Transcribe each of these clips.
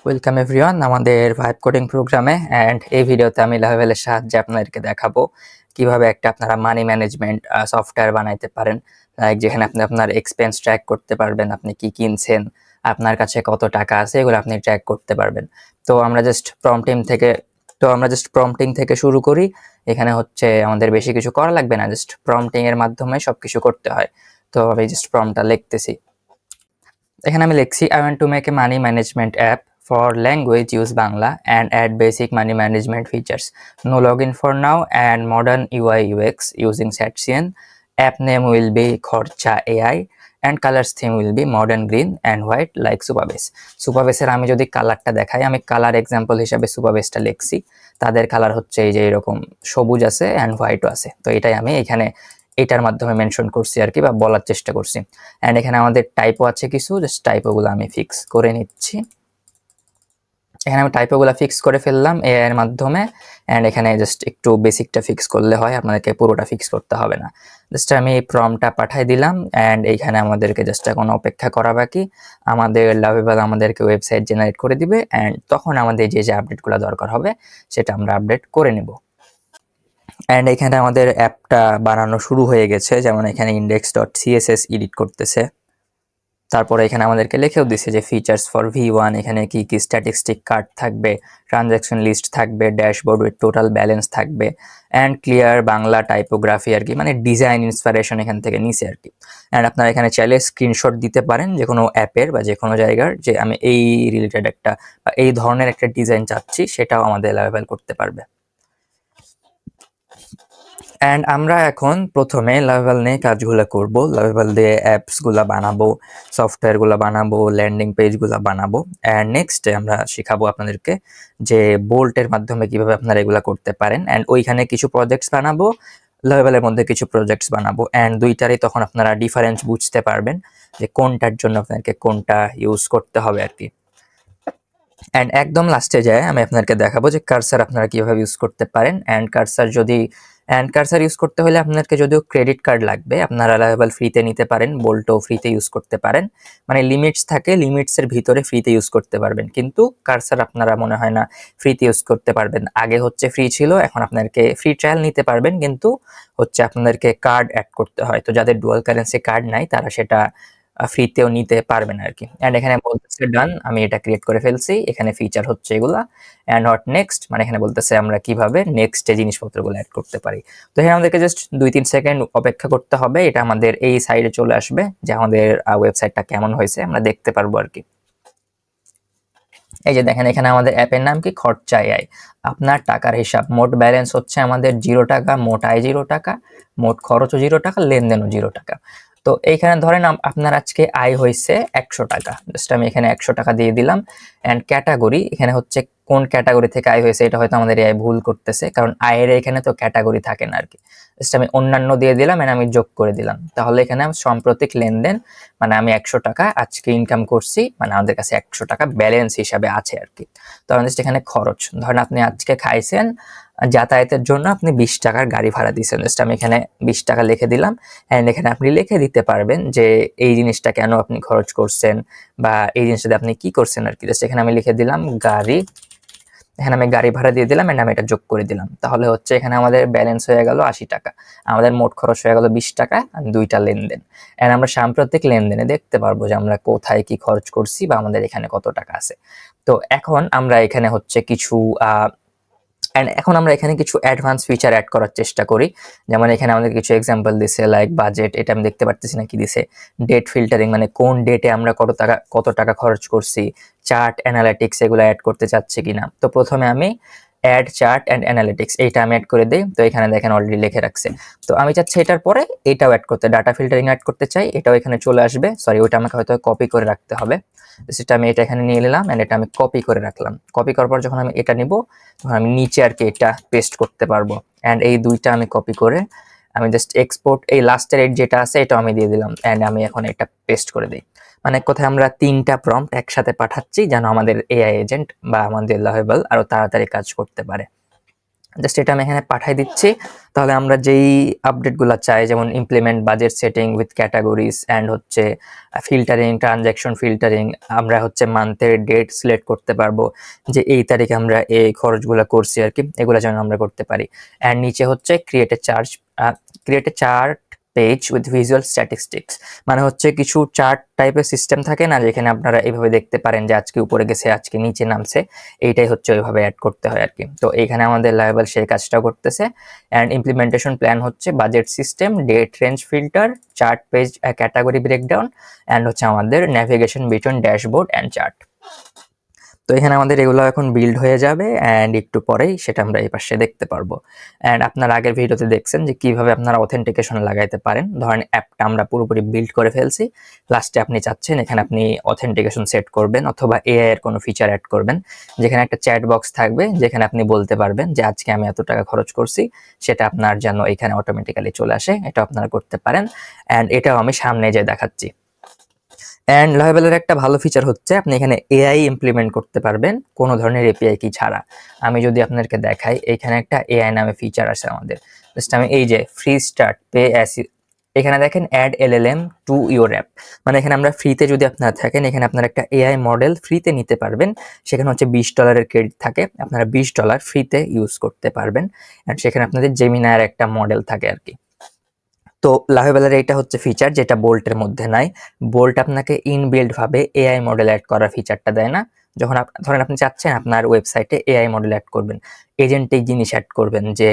Welcome everyone আমাদের vibe coding প্রোগ্রামে। And এই ভিডিওতে আমি লাভেলের সাহায্যে আপনাদেরকে দেখাবো কিভাবে একটা আপনারা মানি ম্যানেজমেন্ট সফটওয়্যার বানাইতে পারেন, লাইক যেখানে আপনি আপনার এক্সপেন্স ট্র্যাক করতে পারবেন, আপনি কি কিনছেন, আপনার কাছে কত টাকা আছে, এগুলো আপনি ট্র্যাক করতে পারবেন। তো আমরা জাস্ট প্রম্পটিং থেকে শুরু করি। এখানে হচ্ছে আমাদের বেশি কিছু করা লাগবে না, জাস্ট প্রম্পটিং এর মাধ্যমে সবকিছু করতে হয়। তো আমি জাস্ট প্রম্পটটা লিখতেছি। এখানে আমি লিখছি I want to make a money management app for language use Bangla and add basic money management features. No login for now and modern UI UX using Satchian. App name will be Khorcha AI and colors theme will be modern green and white like Supabase. Supabase এর আমি যদি কালারটা দেখাই, আমি colour example হিসাবে সুপারবেসটা লিখছি। তাদের colour হচ্ছে এই যে এরকম সবুজ আছে অ্যান্ড হোয়াইটও আছে। তো এটাই আমি এখানে এটার মাধ্যমে মেনশন করছি আর কি, বা বলার চেষ্টা করছি। অ্যান্ড এখানে আমাদের টাইপও আছে কিছু, জাস্ট টাইপোগুলো আমি ফিক্স করে নিচ্ছি। এখানে আমি টাইপোগুলো ফিক্স করে ফেললাম এআই এর মাধ্যমে। অ্যান্ড এখানে জাস্ট একটু বেসিকটা ফিক্স করলে হয়, আপনাদেরকে পুরোটা ফিক্স করতে হবে না। জাস্ট আমি প্রম্পটটা পাঠাই দিলাম অ্যান্ড এইখানে আমাদেরকে জাস্ট এখন অপেক্ষা করা বাকি। আমাদের লাভেবল আমাদেরকে ওয়েবসাইট জেনারেট করে দিবে অ্যান্ড তখন আমাদের যে আপডেটগুলো দরকার হবে সেটা আমরা আপডেট করে নেব। অ্যান্ড এখানে আমাদের অ্যাপটা বানানো শুরু হয়ে গেছে, যেমন এখানে index.css এডিট করতেছে। তারপরে এখানে আমাদেরকে লিখেও দিছে যে ফিচার্স ফর V1, এখানে কি কি স্ট্যাটিস্টিক কার্ড থাকবে, ট্রানজ্যাকশন লিস্ট থাকবে, ড্যাশবোর্ড উইথ টোটাল ব্যালেন্স থাকবে অ্যান্ড ক্লিয়ার বাংলা টাইপোগ্রাফি আর কি, মানে ডিজাইন ইন্সপিরেশন এখান থেকে নিছে আর কি। অ্যান্ড আপনারা এখানে চাইলে স্ক্রিনশট দিতে পারেন যে কোনো অ্যাপের বা যে কোনো জায়গার, যে আমি এই রিলেটেড একটা বা এই ধরনের একটা ডিজাইন চাচ্ছি, সেটাও আমাদের অ্যাভেলেবল করতে পারবে। অ্যান্ড আমরা এখন প্রথমে লাভেবল নিয়ে কাজগুলো করব, লাভেবল দিয়ে অ্যাপসগুলো বানাবো, সফটওয়্যারগুলো বানাবো, ল্যান্ডিং পেজগুলো বানাবো। অ্যান্ড নেক্সটে আমরা শেখাবো আপনাদেরকে যে বোল্টের মাধ্যমে কিভাবে আপনারা এগুলো করতে পারেন। অ্যান্ড ওইখানে কিছু প্রজেক্টস বানাবো, লাভেবলের মধ্যে কিছু প্রজেক্টস বানাবো। অ্যান্ড দুইটারই তখন আপনারা ডিফারেন্স বুঝতে পারবেন যে কোনটার জন্য আপনাদেরকে কোনটা ইউজ করতে হবে আর কি। অ্যান্ড একদম লাস্টে যায় আমি আপনাদেরকে দেখাবো যে কার্সার আপনারা কিভাবে ইউজ করতে পারেন। অ্যান্ড কার্সার ইউজ করতে হলে আপনাদেরকে যদিও ক্রেডিট কার্ড লাগবে, আপনারা লাভেবল ফ্রিতে নিতে পারেন, বোল্টও ফ্রিতে ইউজ করতে পারেন, মানে লিমিটস থাকে, লিমিটসের ভিতরে ফ্রিতে ইউজ করতে পারবেন। কিন্তু কার্সার আপনারা মনে হয় না ফ্রিতে ইউজ করতে পারবেন। আগে হচ্ছে ফ্রি ছিল, এখন আপনাদেরকে ফ্রি ট্রায়াল নিতে পারবেন, কিন্তু হচ্ছে আপনাদেরকে কার্ড অ্যাড করতে হয়। তো যাদের ডুয়াল কারেন্সি কার্ড নাই তারা সেটা ফ্রিতেও নিতে পারবেন আর কি। অ্যান্ড এখানে বলতেছে ডান, আমি এটা ক্রিয়েট করে ফেলছি। এখানে ফিচার হচ্ছে এগুলা অ্যান্ড হট নেক্সট, মানে এখানে বলতেছে আমরা কিভাবে নেক্সট জিনিসপত্রগুলো অ্যাড করতে পারি। তো এখানে আমাদেরকে জাস্ট 2-3 সেকেন্ড অপেক্ষা করতে হবে, এটা আমাদের এই সাইডে চলে আসবে যে আমাদের ওয়েবসাইটটা কেমন হয়েছে আমরা দেখতে পারবো আর কি। এই যে দেখেন এখানে আমাদের অ্যাপের নাম কি, খরচা এআই। আপনার টাকার হিসাব, মোট ব্যালেন্স হচ্ছে আমাদের 0 টাকা, মোট আয় 0 টাকা, মোট খরচও 0 টাকা, লেনদেনও 0 টাকা। তো এইখানে ধরেন আপনার আজকে আয় হয়েছে 100 টাকা, জাস্ট আমি এখানে 100 টাকা দিয়ে দিলাম। অ্যান্ড ক্যাটাগরি এখানে হচ্ছে কোন ক্যাটাগরি থেকে আয় হয়েছে, এটা হয়তো আমাদের এআই ভুল করতেছে, কারণ আয়ের এখানে তো ক্যাটাগরি থাকে না আর কি। জাস্ট আমি অন্যান্য দিয়ে দিলাম এন্ড আমি যোগ করে দিলাম। তাহলে এখানে সাম্প্রতিক লেনদেন, মানে আমি 100 টাকা আজকে ইনকাম করছি, মানে আমাদের কাছে 100 টাকা ব্যালেন্স হিসাবে আছে আর কি। তো আমাদের এখানে খরচ, ধরেন আপনি আজকে খাইছেন, যাতায়াতের জন্য আপনি 20 টাকার গাড়ি ভাড়া দিয়েছেন, জাস্ট আমি এখানে 20 টাকা লিখে দিলাম। অ্যান্ড এখানে আপনি লিখে দিতে পারবেন যে এই জিনিসটা কেন আপনি খরচ করছেন বা এই জিনিসটাতে আপনি কি করছেন আর কি। জাস্ট এখানে আমি লিখে দিলাম গাড়ি, এখানে আমি গাড়ি ভাড়া দিয়ে দিলাম এন্ড আমি এটা যোগ করে দিলাম। তাহলে হচ্ছে এখানে আমাদের ব্যালেন্স হয়ে গেল 80 টাকা, আমাদের মোট খরচ হয়ে গেল 20 টাকা, আর দুইটা লেনদেন। এন্ড আমরা সাম্প্রতিক লেনদেনে দেখতে পারবো যে আমরা কোথায় কি খরচ করছি বা আমাদের এখানে কত টাকা আছে। তো এখন আমরা এখানে হচ্ছে কিছু এখন আমরা এখানে কিছু অ্যাডভান্স ফিচার অ্যাড করার চেষ্টা করি। যেমন এখানে আমাদের কিছু এক্সাম্পল দিছে, লাইক বাজেট, এটা আমি দেখতে পারতেছি না কি দিছে, ডেট ফিল্টারিং, মানে কোন ডেটে আমরা কত টাকা খরচ করছি, চার্ট অ্যানালিটিক্স এগুলো অ্যাড করতে চাচ্ছি কিনা। তো প্রথমে আমি অ্যাড চার্ট অ্যান্ড অ্যানালিটিক্স এইটা আমি অ্যাড করে দিই। তো এখানে দেখেন অলরেডি লিখে রাখছে। তো আমি চাচ্ছি এটার পরে এটাও অ্যাড করতে, ডাটা ফিল্টারিং অ্যাড করতে চাই, এটাও এখানে চলে আসবে। সরি, ওইটা আমাকে হয়তো কপি করে রাখতে হবে। সেটা আমি এটা এখানে নিয়ে নিলাম এন্ড এটা আমি কপি করে রাখলাম। কপি করার পর যখন আমি এটা নিব তখন আমি নিচে আর কি এটা পেস্ট করতে পারবো। এন্ড এই দুইটা আমি কপি করে আমি জাস্ট এক্সপোর্ট, এই লাস্টের এড যেটা আছে এটা আমি দিয়ে দিলাম এন্ড আমি এখন এটা পেস্ট করে দিই। মানে কোথায় আমরা 3টা প্রম্পট একসাথে পাঠাচ্ছি যেন আমাদের এআই এজেন্ট বা আমাদের লাভেবল আরো তাড়াতাড়ি কাজ করতে পারে। জাস্ট এটা আমি এখানে পাঠাই দিচ্ছি। তাহলে আমরা যেই আপডেটগুলো চাই, যেমন implement budget setting with categories and হচ্ছে ফিল্টারিং, ট্রানজ্যাকশন ফিল্টারিং, আমরা হচ্ছে মান্থের ডেট সিলেক্ট করতে পারবো যে এই তারিখে আমরা এই খরচগুলো করছি আর কি, এগুলো যেন আমরা করতে পারি। অ্যান্ড নিচে হচ্ছে create a chart page with visual statistics, মানে হচ্ছে কিছু চার্ট টাইপের সিস্টেম থাকে না, যেখানে আপনারা এইভাবে দেখতে পারেন যে আজকে উপরে গেছে, আজকে নিচে নামছে, এইটাই হচ্ছে ওইভাবে অ্যাড করতে হয় আর কি। তো এইখানে আমাদের লাইভেল সেই কাজটা করতেছে। অ্যান্ড ইমপ্লিমেন্টেশন প্ল্যান হচ্ছে budget system, date range filter, chart page category breakdown, and হচ্ছে আমাদের navigation between dashboard and chart. তো এখানে আমাদের এগুলো এখন বিল্ড হয়ে যাবে অ্যান্ড একটু পরেই সেটা আমরা এই পাশে দেখতে পারবো। অ্যান্ড আপনার আগের ভিডিওতে দেখছেন যে কিভাবে আপনারা অথেন্টিকেশন লাগাইতে পারেন। ধরেন অ্যাপটা আমরা পুরোপুরি বিল্ড করে ফেলছি, লাস্টে আপনি চাচ্ছেন এখানে আপনি অথেন্টিকেশন সেট করবেন অথবা এআই এর কোনো ফিচার অ্যাড করবেন, যেখানে একটা চ্যাট বক্স থাকবে, যেখানে আপনি বলতে পারবেন যে আজকে আমি এত টাকা খরচ করছি, সেটা আপনার যেন এখানে অটোমেটিক্যালি চলে আসে। এটা আপনারা করতে পারেন অ্যান্ড এটাও আমি সামনে যেয়ে দেখাচ্ছি। অ্যান্ড লাভেলের একটা ভালো ফিচার হচ্ছে আপনি এখানে এআই ইমপ্লিমেন্ট করতে পারবেন কোনো ধরনের এপিআই কি ছাড়া। আমি যদি আপনাদেরকে দেখাই, এখানে একটা এআই নামে ফিচার আছে আমাদের। জাস্ট আমি এই যে ফ্রি স্টার্ট পে অ্যাস, এখানে দেখেন add LLM to your app, মানে এখানে আমরা ফ্রিতে যদি আপনারা থাকেন, এখানে আপনারা একটা এআই মডেল ফ্রিতে নিতে পারবেন। সেখানে হচ্ছে $20 ক্রেডিট থাকে, আপনারা $20 ফ্রিতে ইউজ করতে পারবেন। অ্যান্ড সেখানে আপনাদের জেমিনার একটা মডেল থাকে আর কি। তো লাভেবেলের এইটা হচ্ছে ফিচার যেটা বোল্টের মধ্যে নাই। বোল্ট আপনাকে ইনবিল্ড ভাবে এআই মডেল অ্যাড করার ফিচারটা দেয় না। যখন ধরেন আপনি চাচ্ছেন আপনার ওয়েবসাইটে এআই মডেল অ্যাড করবেন, এজেন্টিক জিনিস অ্যাড করবেন, যে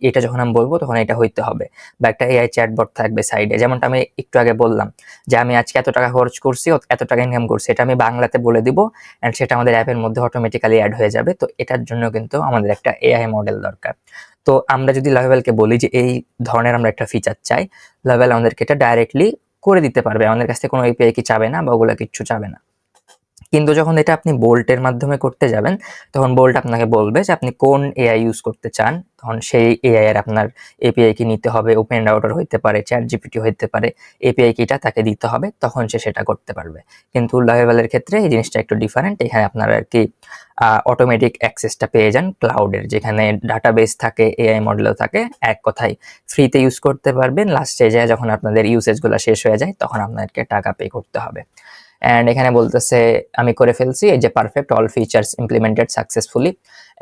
এটা যখন আমি বলবো তখন এটা হইতে হবে, বা একটা এআই চ্যাটবট থাকবে সাইডে, যেমনটা আমি একটু আগে বললাম যে আমি আজকে এত টাকা খরচ করছি, এত টাকা ইনকাম করছি, এটা আমি বাংলাতে বলে দিব অ্যান্ড সেটা আমাদের অ্যাপের মধ্যে অটোমেটিক্যালি অ্যাড হয়ে যাবে। তো এটার জন্য কিন্তু আমাদের একটা এআই মডেল দরকার। তো আমরা যদি লাভেলকে বলি যে এই ধরনের আমরা একটা ফিচার চাই, লাভেল আমাদেরকে এটা ডাইরেক্টলি করে দিতে পারবে, আমাদের কাছ থেকে কোনো এপিআই কি চাবে না বা ওগুলো কিচ্ছু চাবে না। কিন্তু যখন এটা আপনি বোল্টের মাধ্যমে করতে যাবেন, তখন বোল্ট আপনাকে বলবে যে আপনি কোন এআই ইউজ করতে চান, তখন সেই এআই এর আপনার এপিআই কি নিতে হবে, ওপেন রাউটার হইতে পারে, চ্যাট জিপিটি হইতে পারে, এপিআই কিটা তাকে দিতে হবে, তখন সে সেটা করতে পারবে। কিন্তু লাভেলের ক্ষেত্রে এই জিনিসটা একটু ডিফারেন্ট, এখানে আপনারা আর কি অটোমেটিক অ্যাক্সেসটা পেয়ে যান ক্লাউডের, যেখানে ডাটাবেস থাকে, এআই মডেলও থাকে, এক কথায় ফ্রিতে ইউজ করতে পারবেন। লাস্টে যায় যখন আপনাদের ইউসেজগুলো শেষ হয়ে যায়, তখন আপনাদেরকে টাকা পে করতে হবে। অ্যান্ড এখানে বলতেছে আমি করে ফেলছি, এই যে perfect all features implemented successfully.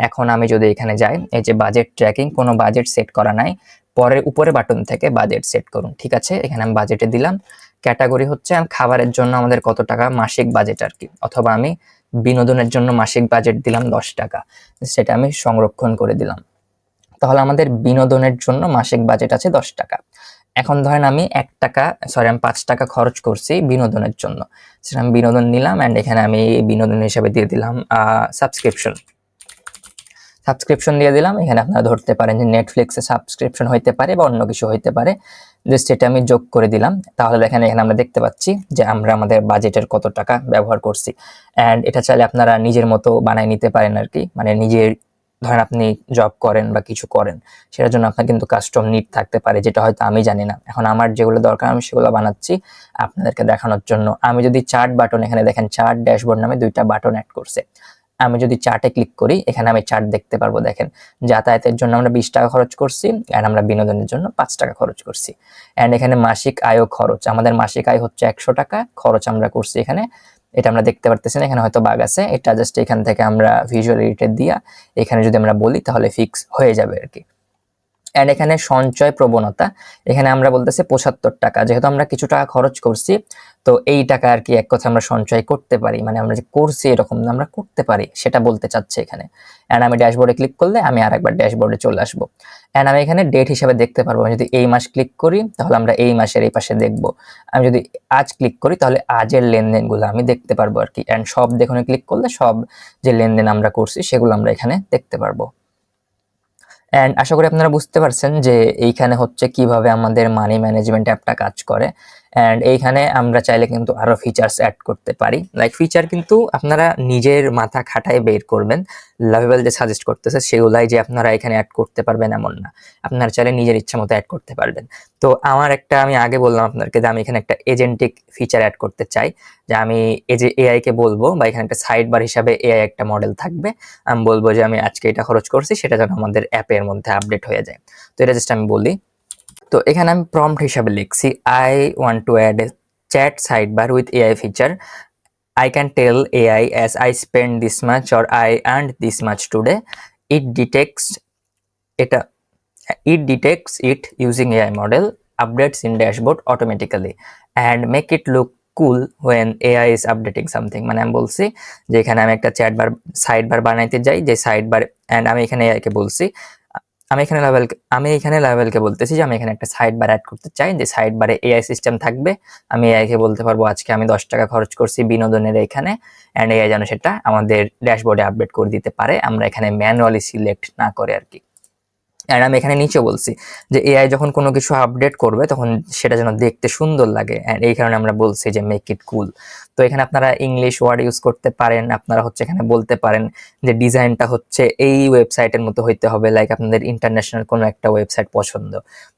এখন আমি যদি এখানে যাই, এই যে বাজেট ট্র্যাকিং, কোনো বাজেট সেট করা নাই, পরের উপরে বাটন থেকে বাজেট সেট করুন। ঠিক আছে, এখানে আমি বাজেটে দিলাম, ক্যাটাগরি হচ্ছে আমি খাবারের জন্য আমাদের কত টাকা মাসিক বাজেট আর কি, অথবা আমি বিনোদনের জন্য মাসিক বাজেট দিলাম $10, সেটা আমি সংরক্ষণ করে দিলাম। তাহলে আমাদের বিনোদনের জন্য মাসিক বাজেট আছে $10। এখন ধরেন আমি আমি $5 খরচ করছি বিনোদনের জন্য, সেটা আমি বিনোদন নিলাম অ্যান্ড এখানে আমি বিনোদন হিসাবে দিয়ে দিলাম সাবস্ক্রিপশন দিয়ে দিলাম। এখানে আপনারা ধরতে পারেন যে নেটফ্লিক্সে সাবস্ক্রিপশন হইতে পারে বা অন্য কিছু হইতে পারে, জাস্ট এটা আমি যোগ করে দিলাম। তাহলে দেখেন এখানে আমরা দেখতে পাচ্ছি যে আমরা আমাদের বাজেটের কত টাকা ব্যবহার করছি। অ্যান্ড এটা চাইলে আপনারা নিজের মতো বানাই নিতে পারেন আর কি, মানে নিজের, ধরেন আপনি জব করেন বা কিছু করেন, সেটার জন্য আপনার কিন্তু কাস্টম নিড থাকতে পারে, যেটা হয়তো আমি জানি না। এখন আমার যেগুলো দরকার আমি সেগুলো বানাচ্ছি আপনাদেরকে দেখানোর জন্য। আমি যদি চার্ট বাটন, এখানে দেখেন চার্ট ড্যাশবোর্ড নামে 2টা বাটন অ্যাড করছে, আমি যদি চার্টে ক্লিক করি, এখানে আমি চার্ট দেখতে পারবো। দেখেন যাতায়াতের জন্য আমরা $20 খরচ করছি অ্যান্ড আমরা বিনোদনের জন্য $5 খরচ করছি। অ্যান্ড এখানে মাসিক আয় ও খরচ, আমাদের মাসিক আয় হচ্ছে $100, খরচ আমরা করছি এখানে, এটা আমরা দেখতে পারতেছি না, এখানে হয়তো বাগ আছে, এটা জাস্ট এখান থেকে আমরা ভিজুয়াল এডিটর দিয়া এখানে যদি আমরা বলি তাহলে ফিক্স হয়ে যাবে আর কি। অ্যান্ড এখানে সঞ্চয় প্রবণতা, এখানে আমরা বলতেছি $75, যেহেতু আমরা কিছু টাকা খরচ করছি, তো এই টাকা আর কি এক কথা আমরা সঞ্চয় করতে পারি, মানে আমরা যে করছি এরকম আমরা করতে পারি সেটা বলতে চাচ্ছে এখানে। অ্যান্ড আমি ড্যাশবোর্ডে ক্লিক করলে আমি আরেকবার ড্যাশবোর্ডে চলে আসবো। অ্যান্ড আমি এখানে ডেট হিসাবে দেখতে পারবো, আমি যদি এই মাস ক্লিক করি তাহলে আমরা এই মাসের এই পাশে দেখবো, আমি যদি আজ ক্লিক করি তাহলে আজের লেনদেনগুলো আমি দেখতে পারবো আর কি। অ্যান্ড সব দেখুনে ক্লিক করলে সব যে লেনদেন আমরা করছি সেগুলো আমরা এখানে দেখতে পারবো। অ্যান্ড আশা করি আপনারা বুঝতে পারছেন যে এইখানে হচ্ছে কিভাবে আমাদের মানি ম্যানেজমেন্ট অ্যাপটা কাজ করে। অ্যান্ড এইখানে আমরা চাইলে কিন্তু আরো ফিচার্স অ্যাড করতে পারি। লাইক ফিচার কিন্তু আপনারা নিজের মাথা খাটায় বের করবেন, লাভেবল যে সাজেস্ট করতেছে সেগুলাই যে আপনারা এখানে অ্যাড করতে পারবেন এমন না, আপনারা চাইলে নিজের ইচ্ছা মতো অ্যাড করতে পারবেন। তো আমি আগে বললাম আপনাদেরকে যে আমি এখানে একটা এজেন্টিক ফিচার অ্যাড করতে চাই, যে আমি এই যে এআই কে বলবো, বা এখানে একটা সাইড বার হিসাবে এআই একটা মডেল থাকবে, আমি বলবো যে আমি আজকে এটা খরচ করছি, সেটা যেন আমাদের অ্যাপের মধ্যে আপডেট হয়ে যায়। তো এটা জাস্ট আমি বলি। তো এখানে আমি প্রম্পট হিসাবে লিখছি, I want to add a chat side bar with AI feature. I can tell AI as I spend this much or I earned this much today. It detects it. It detects it using AI model, updates in dashboard automatically, and make it look cool when AI is updating something. মানে আমি বলছি যে এখানে আমি একটা chat বার side bar বানাইতে যাই, যে সাইড বার, এন্ড আমি এখানে AI কে বলছি, আমি এখানে লেভেলকে বলতেছি যে আমি এখানে একটা সাইড বার অ্যাড করতে চাই, যে সাইড বারে এআই সিস্টেম থাকবে। আমি এআই কে বলতে পারবো আজকে আমি 10 টাকা খরচ করছি বিনোদনের এখানে, এন্ড এআই যেন সেটা আমাদের ড্যাশবোর্ডে আপডেট করে দিতে পারে, আমরা এখানে ম্যানুয়ালি সিলেক্ট না করে আর কি। অ্যান্ড আমি এখানে নিচে বলছি যে এআই যখন কোনো কিছু আপডেট করবে তখন সেটা যেন দেখতে সুন্দর লাগে, অ্যান্ড এই কারণে আমরা বলছি যে মেক ইট কুল। তো এখানে আপনারা ইংলিশ ওয়ার্ড ইউজ করতে পারেন, আপনারা হচ্ছে এখানে বলতে পারেন যে ডিজাইনটা হচ্ছে এই ওয়েবসাইটের মতো হইতে হবে, লাইক আপনাদের ইন্টারন্যাশনাল কোনো একটা ওয়েবসাইট পছন্দ,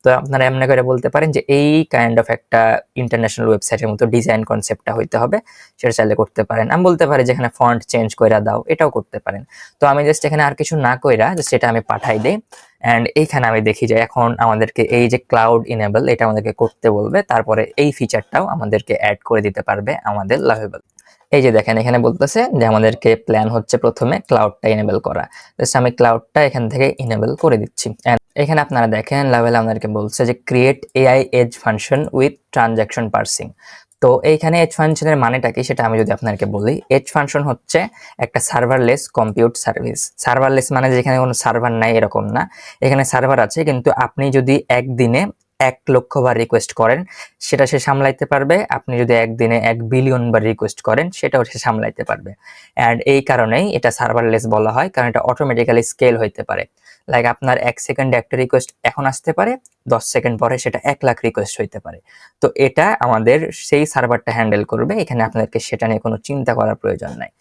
তো আপনারা এমনি করে বলতে পারেন যে এই কাইন্ড অফ একটা ইন্টারন্যাশনাল ওয়েবসাইটের মতো ডিজাইন কনসেপ্টটা হইতে হবে, সেটা চাইলে করতে পারেন। আমি বলতে পারি যেখানে ফন্ট চেঞ্জ করে দাও, এটাও করতে পারেন। তো আমি জাস্ট এখানে আর কিছু না কইরা জাস্ট এটা আমি পাঠাই দেই, অ্যান্ড এইখানে আমি দেখি যে এখন আমাদেরকে এই যে ক্লাউড ইনেবল এটা আমাদেরকে করতে বলবে, তারপরে এই ফিচারটাও আমাদেরকে অ্যাড করে দিতে পারবে আমাদের লাভেবল। এই যে দেখেন এখানে বলতেছে যে আমাদেরকে প্ল্যান হচ্ছে প্রথমে ক্লাউডটা ইনেবল করা, জাস্ট আমি ক্লাউডটা এখান থেকে ইনেবল করে দিচ্ছি। এখানে আপনারা দেখেন লেভেল আমাদেরকে বলছে যে create AI edge function with transaction parsing. তো এইখানে এজ ফাংশনের মানেটা কি সেটা আমি যদি আপনাকে বলি, এজ ফাংশন হচ্ছে একটা সার্ভারলেস কম্পিউট সার্ভিস। সার্ভারলেস মানে যেখানে কোনো সার্ভার নাই এরকম না, এখানে সার্ভার আছে, কিন্তু আপনি যদি একদিনে 1 লক্ষ বার রিকোয়েস্ট করেন সেটা সে সামলাইতে পারবে, আপনি যদি একদিনে 1 বিলিয়ন বার রিকোয়েস্ট করেন সেটাও সে সামলাইতে পারবে। অ্যান্ড এই কারণেই এটা সার্ভারলেস বলা হয়, কারণ এটা অটোমেটিক্যালি স্কেল হইতে পারে। লাইক আপনার 1 সেকেন্ডে একটা রিকোয়েস্ট এখন আসতে পারে, 10 সেকেন্ড পরে সেটা 1 লাখ রিকোয়েস্ট হইতে পারে। তো এটা আমাদের সেই সার্ভারটা হ্যান্ডেল করবে, এখানে আপনাদেরকে সেটা নিয়ে কোনো চিন্তা করার প্রয়োজন নাই।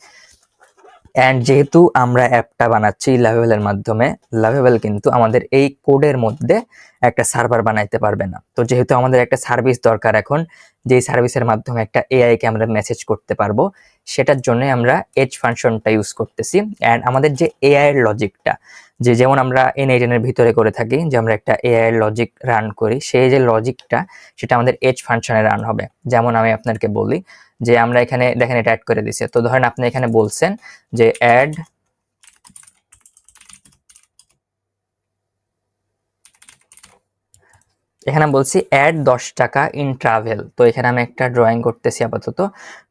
অ্যান্ড যেহেতু আমরা অ্যাপটা বানাচ্ছি লাভেবলের মাধ্যমে, লাভেবল কিন্তু আমাদের এই কোডের মধ্যে একটা সার্ভার বানাইতে পারবে না। তো যেহেতু আমাদের একটা সার্ভিস দরকার এখন, যেই সার্ভিসের মাধ্যমে একটা এআই কে আমরা মেসেজ করতে পারবো, সেটার জন্য আমরা এজ ফাংশনটা ইউজ করতেছি। অ্যান্ড আমাদের যে এআই এর লজিকটা, যে যেমন আমরা এনএইটেন এর ভিতরে করে থাকি, যে আমরা একটা এআই এর লজিক রান করি, সেই যে লজিকটা সেটা আমাদের এজ ফাংশনে রান হবে। যেমন আমি আপনাকে বলি যে আমরা এখানে দেখেন এটা অ্যাড করে দিছি, তো ধরেন আপনি এখানে বলছেন যে অ্যাড এখানে বলছি অ্যাড 10 টাকা ইন ট্রাভেল। তো এখানে আমি একটা ড্রয়িং করতেছি আপাতত।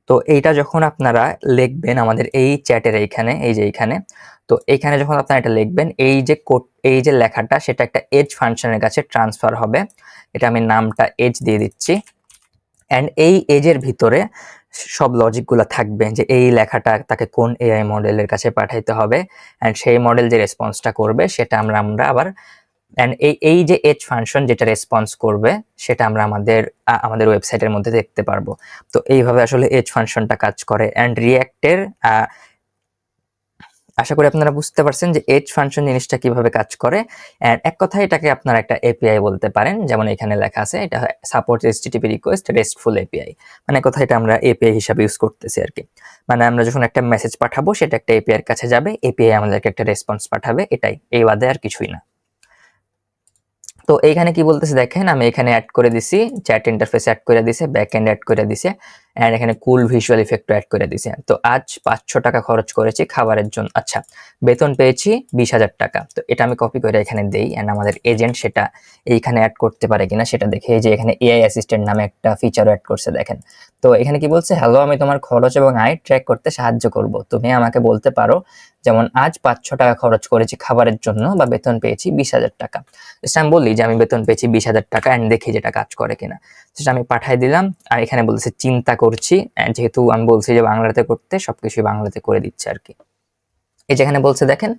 তো এইটা যখন আপনারা লিখবেন আমাদের এই চ্যাটের এইখানে, এই যে এইখানে, তো এইখানে যখন আপনারা এটা লিখবেন, এই যে কোড, এই যে লেখাটা সেটা একটা এজ ফাংশনের কাছে ট্রান্সফার হবে। এটা আমি নামটা এজ দিয়ে দিচ্ছি, অ্যান্ড এই এজের ভিতরে সব লজিকগুলো থাকবে, যে এই লেখাটা তাকে কোন এআই মডেলের কাছে পাঠাইতে হবে, অ্যান্ড সেই মডেল যে রেসপন্সটা করবে সেটা আমরা আবার, অ্যান্ড এই যে এজ ফাংশন যেটা রেসপন্স করবে সেটা আমরা আমাদের ওয়েবসাইটের মধ্যে দেখতে পারবো। তো এইভাবে আসলে এজ ফাংশনটা কাজ করে। অ্যান্ড রিঅ্যাক্টের আশা করি আপনারা বুঝতে পারছেন যে এজ ফাংশন জিনিসটা কিভাবে কাজ করে। এন্ড এক কথায় এটাকে আপনারা একটা এপিআই বলতে পারেন, যেমন এখানে লেখা আছে এটা support HTTP request restful API. মানে কোথায় এটা আমরা এপিআই হিসাবে ইউজ করতেছি আর কি। মানে আমরা যখন একটা মেসেজ পাঠাবো সেটা একটা এপিআই এর কাছে যাবে, এপিআই আমাদেরকে একটা রেসপন্স পাঠাবে, এটাই, এই বাদে আর কিছুই না। তো এইখানে কি বলতেছে দেখেন, আমি এখানে অ্যাড করে দিছি, চ্যাট ইন্টারফেস অ্যাড করে দিছে, ব্যাক এন্ড অ্যাড করে দিছে, এন্ড এখানে কুল ভিজুয়াল ইফেক্ট অ্যাড করে দিছে। তো আজ 500 টাকা খরচ করেছি খাবারের জন্য, আচ্ছা বেতন পেয়েছি 20,000 টাকা। তো এটা আমি কপি করে এখানে দেই, এন্ড আমাদের এজেন্ট সেটা এইখানে অ্যাড করতে পারে কিনা সেটা দেখে, যে এখানে এআই অ্যাসিস্ট্যান্ট নামে একটা ফিচার অ্যাড করছে দেখেন। তো এখানে কি বলছে, হ্যালো আমি তোমার খরচ এবং আয় ট্র্যাক করতে সাহায্য করব, তুমি আমাকে বলতে পারো যেমন আজ 500 টাকা খরচ করেছি খাবারের জন্য, বা বেতন পেয়েছি 20,000 টাকা। আমি বলি যে আমি বেতন পেয়েছি 20,000 টাকা, এন্ড দেখি যেটা কাজ করে কিনা। সেটা আমি পাঠাই দিলাম, আর এখানে বলছে চিন্তা করছি, যেহেতু আমি বলছি যে বাংলাতে করতে, সবকিছু বাংলাতে করে দিচ্ছে আর কি। এই যেখানে বলছে দেখেন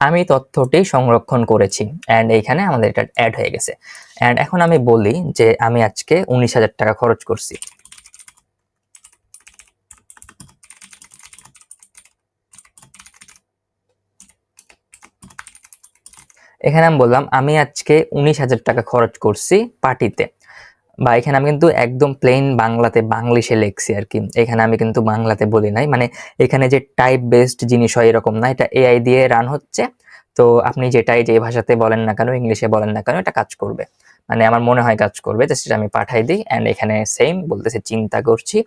আমি তথ্যটি সংরক্ষণ করেছি, অ্যান্ড এইখানে আমাদের এটা অ্যাড হয়ে গেছে। অ্যান্ড এখন আমি বলি যে আমি আজকে 19,000 টাকা খরচ করছি। এখানে আমি বললাম আমি আজকে 19,000 টাকা খরচ করছি পার্টিতে, বা এখানে আমি কিন্তু একদম প্লেন বাংলাতে বাংলিশে লিখছি আর কি। এখানে আমি কিন্তু বাংলাতে বলি নাই, মানে এখানে যে টাইপ বেসড জিনিস হয় এরকম না, এটা এআই দিয়ে রান হচ্ছে। তো আপনি যেটাই যে ভাষাতে বলেন না কেন, ইংলিশে বলেন না কেন, এটা কাজ করবে, মানে আমার মনে হয় কাজ করবে। জাস্ট আমি পাঠাই দিই, অ্যান্ড এখানে সেম বলতেছে চিন্তা করছি,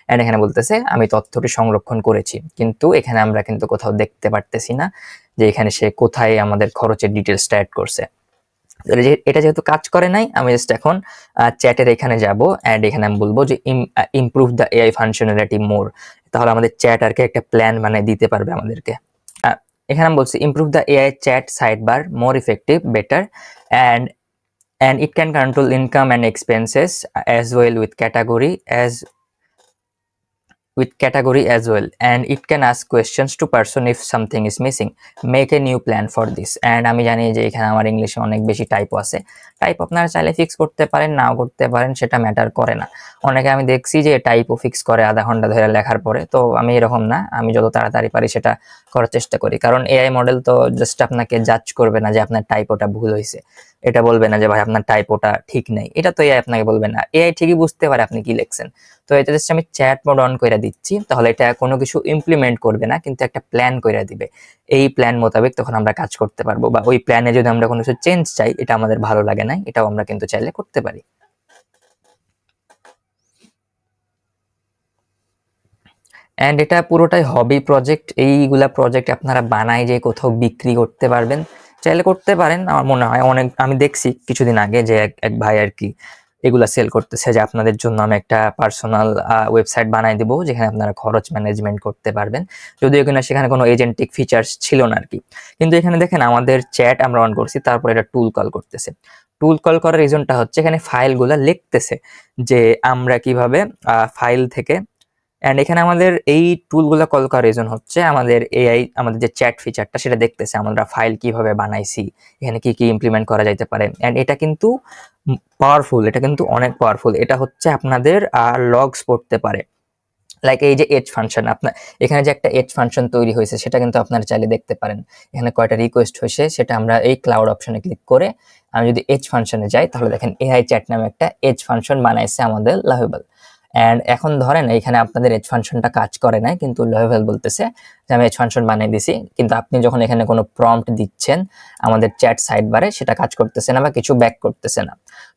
অ্যান্ড এখানে বলতেছে আমি তথ্যটি সংরক্ষণ করেছি। কিন্তু এখানে আমরা কিন্তু কোথাও দেখতে পারতেছি না যে এখানে সে কোথায় আমাদের খরচের ডিটেলসটা অ্যাড করছে। এটা যেহেতু কাজ করে নাই, আমি জাস্ট এখন চ্যাটের এখানে যাব, অ্যান্ড এখানে আমি বলবো যে ইমপ্রুভ দ্য এআই ফাংশনালিটি মোর। তাহলে আমাদের চ্যাট আর কি একটা প্ল্যান মানে দিতে পারবে আমাদেরকে। এখানে আমি বলছি improve the AI chat side bar more effective better, and it can control income and expenses as well with category as well, and it can ask questions to person if something is missing, make a new plan for this। and আমি জানি যে এখানে আমার ইংলিশে অনেক বেশি টাইপও আছে, type আপনারা চাইলে ফিক্স করতে পারেন, নাও করতে পারেন, সেটা ম্যাটার করে না। অনেকে আমি দেখছি যে টাইপও ফিক্স করে আধা ঘন্টা ধরে লেখার পরে, তো আমি এরকম না, আমি যত তাড়াতাড়ি পারি সেটা করার চেষ্টা করি। কারণ এআই মডেল তো জাস্ট আপনাকে জাজ করবে না যে আপনার টাইপোটা ভুল হয়েছে, এটা বলবে না যে ভাই আপনার টাইপোটা ঠিক নেই, এটা তো এআই আপনাকে বলবে না। এআই ঠিকই বুঝতে পারে আপনি কি লিখছেন। তো এটা জাস্ট আমি চ্যাট মোড অন করে দিচ্ছি, তাহলে এটা কোনো কিছু ইমপ্লিমেন্ট করবে না, কিন্তু একটা প্ল্যান করে দিবে। এই প্ল্যান মোতাবেক তখন আমরা কাজ করতে পারবো, বা ওই প্ল্যানে যদি আমরা কোনো কিছু চেঞ্জ চাই, এটা আমাদের ভালো লাগে না, এটাও আমরা কিন্তু চাইলে করতে পারি। অ্যান্ড এটা পুরোটাই হবি প্রজেক্ট। এইগুলা প্রজেক্ট আপনারা বানায় যে কোথাও বিক্রি করতে পারবেন, চাইলে করতে পারেন। আমার মনে হয় অনেক, আমি দেখছি কিছুদিন আগে যে এক ভাই আর কি এগুলা সেল করতেছে, যে আপনাদের জন্য আমি একটা পার্সোনাল ওয়েবসাইট বানাই দিব যেখানে আপনারা খরচ ম্যানেজমেন্ট করতে পারবেন। যদিও কিনা সেখানে কোনো এজেন্টিক ফিচার্স ছিল না আর কি। কিন্তু এখানে দেখেন আমাদের চ্যাট আমরা অন করছি, তারপর এটা টুল কল করতেছে। টুল কল করার রিজনটা হচ্ছে এখানে ফাইলগুলা লিখতেছে যে আমরা কিভাবে ফাইল থেকে। অ্যান্ড এখানে আমাদের এই টুলগুলো কল করার রিজন হচ্ছে আমাদের এআই আমাদের যে চ্যাট ফিচারটা সেটা দেখতেছে আমরা ফাইল কিভাবে বানাইছি, এখানে কি কি ইমপ্লিমেন্ট করা যাইতে পারে। অ্যান্ড এটা কিন্তু পাওয়ারফুল, এটা কিন্তু অনেক পাওয়ারফুল। এটা হচ্ছে আপনাদের লগস পড়তে পারে। লাইক এই যে এজ ফাংশন, আপনার এখানে যে একটা এজ ফাংশন তৈরি হয়েছে সেটা কিন্তু আপনারা চাইলে দেখতে পারেন। এখানে কয়টা রিকোয়েস্ট হয়েছে সেটা আমরা এই ক্লাউড অপশনে ক্লিক করে আমি যদি এজ ফাংশনে যাই, তাহলে দেখেন এআই চ্যাট নামে একটা এজ ফাংশন বানাইছে আমাদের লাভেবল। অ্যান্ড এখন ধরেন এখানে আপনাদের এজ ফাংশনটা কাজ করে নাই, কিন্তু লাভেবল বলতেছে যে আমি এজ ফাংশন বানিয়ে দিছি, কিন্তু আপনি যখন এখানে কোনো প্রম্পট দিচ্ছেন আমাদের চ্যাট সাইড বারে, সেটা কাজ করতেছে না বা কিছু ব্যাক করতেছে না।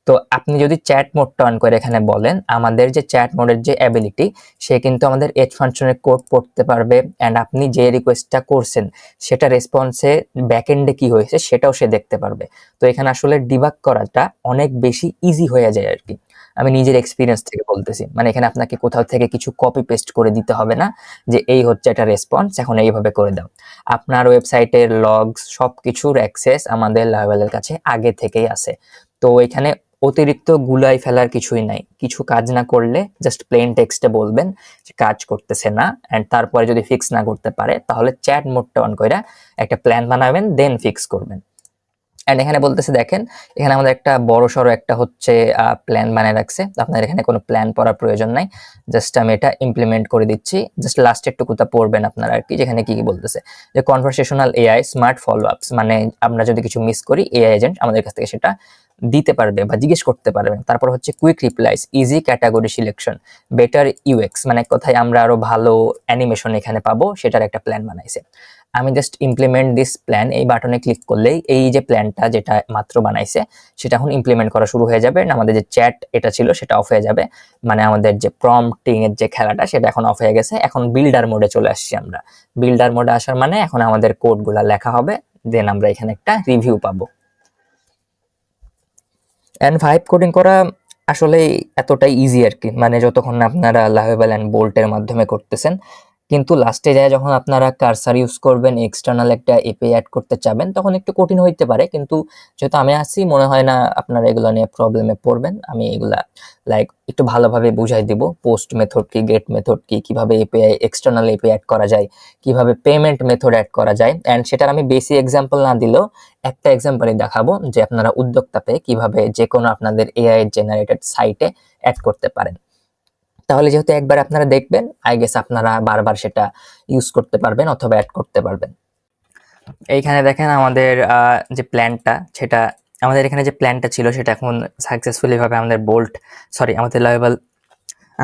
তো আপনি যদি চ্যাট মোডটা অন করে এখানে বলেন, আমাদের যে চ্যাট মোডের যে অ্যাবিলিটি, সে কিন্তু আমাদের এজ ফাংশনের কোড পড়তে পারবে, অ্যান্ড আপনি যে রিকোয়েস্টটা করছেন সেটা রেসপন্সে ব্যাকএন্ডে কি হয়েছে সেটাও সে দেখতে পারবে। তো এখানে আসলে ডিবাগ করাটা অনেক বেশি ইজি হয়ে যায় আর কি। আমি নিজের এক্সপিরিয়েন্স থেকে বলতেছি, মানে এখানে আপনাকে কোথাও থেকে কিছু কপি পেস্ট করে দিতে হবে না যে এই হচ্ছে একটা রেসপন্স, এখন এইভাবে করে দাও। আপনার ওয়েবসাইটের লগস সবকিছুর অ্যাক্সেস আমাদের লাভেলের কাছে আগে থেকেই আছে। তো এখানে অতিরিক্ত গুলাই ফেলার কিছুই নাই। কিছু কাজ না করলে জাস্ট প্লেন টেক্সটে বলবেন যে কাজ করতেছে না, অ্যান্ড তারপরে যদি ফিক্স না করতে পারে তাহলে চ্যাট মোডটা অন করে একটা প্ল্যান বানাবেন, দেন ফিক্স করবেন। অ্যান্ড এখানে বলতেছে দেখেন এখানে আমাদের একটা বড় সড়ো একটা হচ্ছে প্ল্যান বানিয়ে রাখছে। আপনার এখানে কোনো প্ল্যান পড়ার প্রয়োজন নাই, জাস্ট আমি এটা ইমপ্লিমেন্ট করে দিচ্ছি। জাস্ট লাস্টের টুকুটা পড়বেন আপনারা আর কি, যেখানে কি কি বলতেছে যে কনভারসেশনাল এআই স্মার্ট ফলো আপস, মানে আমরা যদি কিছু মিস করি এআই এজেন্ট আমাদের কাছ থেকে সেটা দিতে পারবে বা জিজ্ঞেস করতে পারবে। তারপর হচ্ছে quick replies, easy category selection, better UX, মানে কোথায় আমরা আরো ভালো অ্যানিমেশন এখানে পাবো সেটার একটা প্ল্যান বানাইছে। আমি জাস্ট ইমপ্লিমেন্ট দিস প্ল্যান এই বাটনে ক্লিক করলেই এই যে প্ল্যানটা যেটা মাত্র বানাইছে সেটা এখন ইমপ্লিমেন্ট করা শুরু হয়ে যাবে। আমাদের যে চ্যাট এটা ছিল সেটা অফ হয়ে যাবে, মানে আমাদের যে প্রম্পটিং এর যে খেলাটা সেটা এখন অফ হয়ে গেছে। এখন বিল্ডার মোডে চলে আসছি আমরা। বিল্ডার মোডে আসার মানে এখন আমাদের কোডগুলা লেখা হবে, দেন আমরা এখানে একটা রিভিউ পাবো। অ্যান্ড ভাইব কোডিং করা আসলে এতটাই ইজি আর কি, মানে যতক্ষণ না আপনারা লাভেবল অ্যান্ড বোল্টের মাধ্যমে করতেছেন। কিন্তু লাস্টে যায় যখন আপনারা কার্সার ইউজ করবেন, এক্সটার্নাল একটা এপিআই অ্যাড করতে চাবেন, তখন একটু কঠিন হইতে পারে। কিন্তু যেহেতু আমি আছি, মনে হয় না আপনারা এগুলো নিয়ে প্রবলেমে পড়বেন। আমি এগুলা লাইক একটু ভালোভাবে বুঝাই দিব, পোস্ট মেথড কি, গেট মেথড কি, কিভাবে এপিআই এক্সটার্নাল এপিআই অ্যাড করা যায়, কিভাবে পেমেন্ট মেথড অ্যাড করা যায়। অ্যান্ড সেটার আমি বেশি এক্সাম্পল না দিলেও একটা এক্সাম্পলই দেখাবো যে আপনারা উদ্যোক্তা পেয়ে কিভাবে যে কোনো আপনাদের এআই জেনারেটেড সাইটে অ্যাড করতে পারেন। তাহলে যেহেতু একবার আপনারা দেখবেন, আই গেস আপনারা বারবার সেটা ইউজ করতে পারবেন অথবা অ্যাড করতে পারবেন। এইখানে দেখেন আমাদের যে প্ল্যানটা, সেটা আমাদের এখানে যে প্ল্যানটা ছিল সেটা এখন সাকসেসফুলি ভাবে আমাদের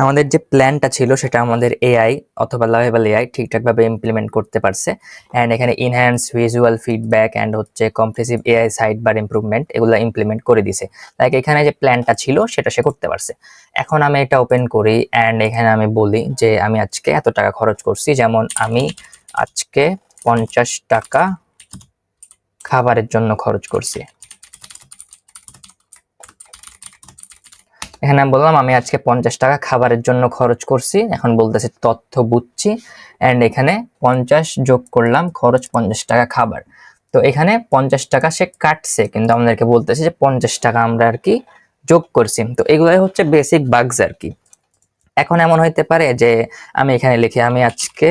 আমাদের যে প্ল্যানটা ছিল সেটা আমাদের এআই অথবা লাভেবল এআই ঠিকঠাকভাবে ইমপ্লিমেন্ট করতে পারছে। অ্যান্ড এখানে ইনহ্যান্স ভিজুয়াল ফিডব্যাক অ্যান্ড হচ্ছে compressive AI side bar improvement এগুলো ইমপ্লিমেন্ট করে দিছে। লাইক এখানে যে প্ল্যানটা ছিল সেটা সে করতে পারছে। এখন আমি এটা ওপেন করি অ্যান্ড এখানে আমি বলি যে আমি আজকে এত টাকা খরচ করছি, যেমন আমি আজকে 50 টাকা খাবারের জন্য খরচ করছি। এখানে আমি বললাম আমি আজকে 50 টাকা খাবারের জন্য খরচ করছি। এখন বলতেছে তথ্য বুঝছি, অ্যান্ড এখানে 50 যোগ করলাম, খরচ 50 টাকা খাবার। তো এখানে 50 টাকা সে কাটছে, কিন্তু আমাদেরকে বলতেছে যে 50 টাকা আমরা আর কি যোগ করছি। তো এগুলাই হচ্ছে বেসিক বাগস আর কি। এখন এমন হইতে পারে যে আমি এখানে লিখি আমি আজকে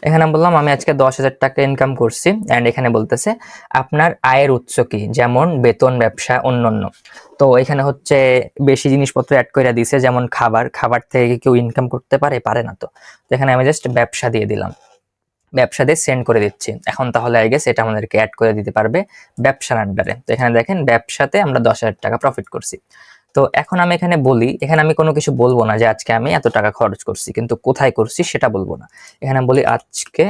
এখানে বললাম আমি আজকে 10,000 টাকা ইনকাম করছি, অ্যান্ড এখানে বলতেছে আপনার আয়ের উৎস কি, যেমন বেতন, ব্যবসা, অন্যান্য। তো এখানে হচ্ছে বেশি জিনিসপত্র অ্যাড করে দিছে, যেমন খাবার। খাবার থেকে কেউ ইনকাম করতে পারে? পারে না। তো এখানে আমি জাস্ট ব্যবসা দিয়ে দিলাম, ব্যবসা দিয়ে সেন্ড করে দিচ্ছি। এখন তাহলে আই গেস এটা আমাদেরকে অ্যাড করে দিতে পারবে ব্যবসার আন্ডারে। তো এখানে দেখেন ব্যবসাতে আমরা 10,000 টাকা প্রফিট করছি। তো এখন আমি এখানে বলি, এখানে আমি কোনো কিছু বলবো না যে আজকে আমি এত টাকা খরচ করছি, কিন্তু কোথায় করছি সেটা বলবো না। এখানে বলি আজকে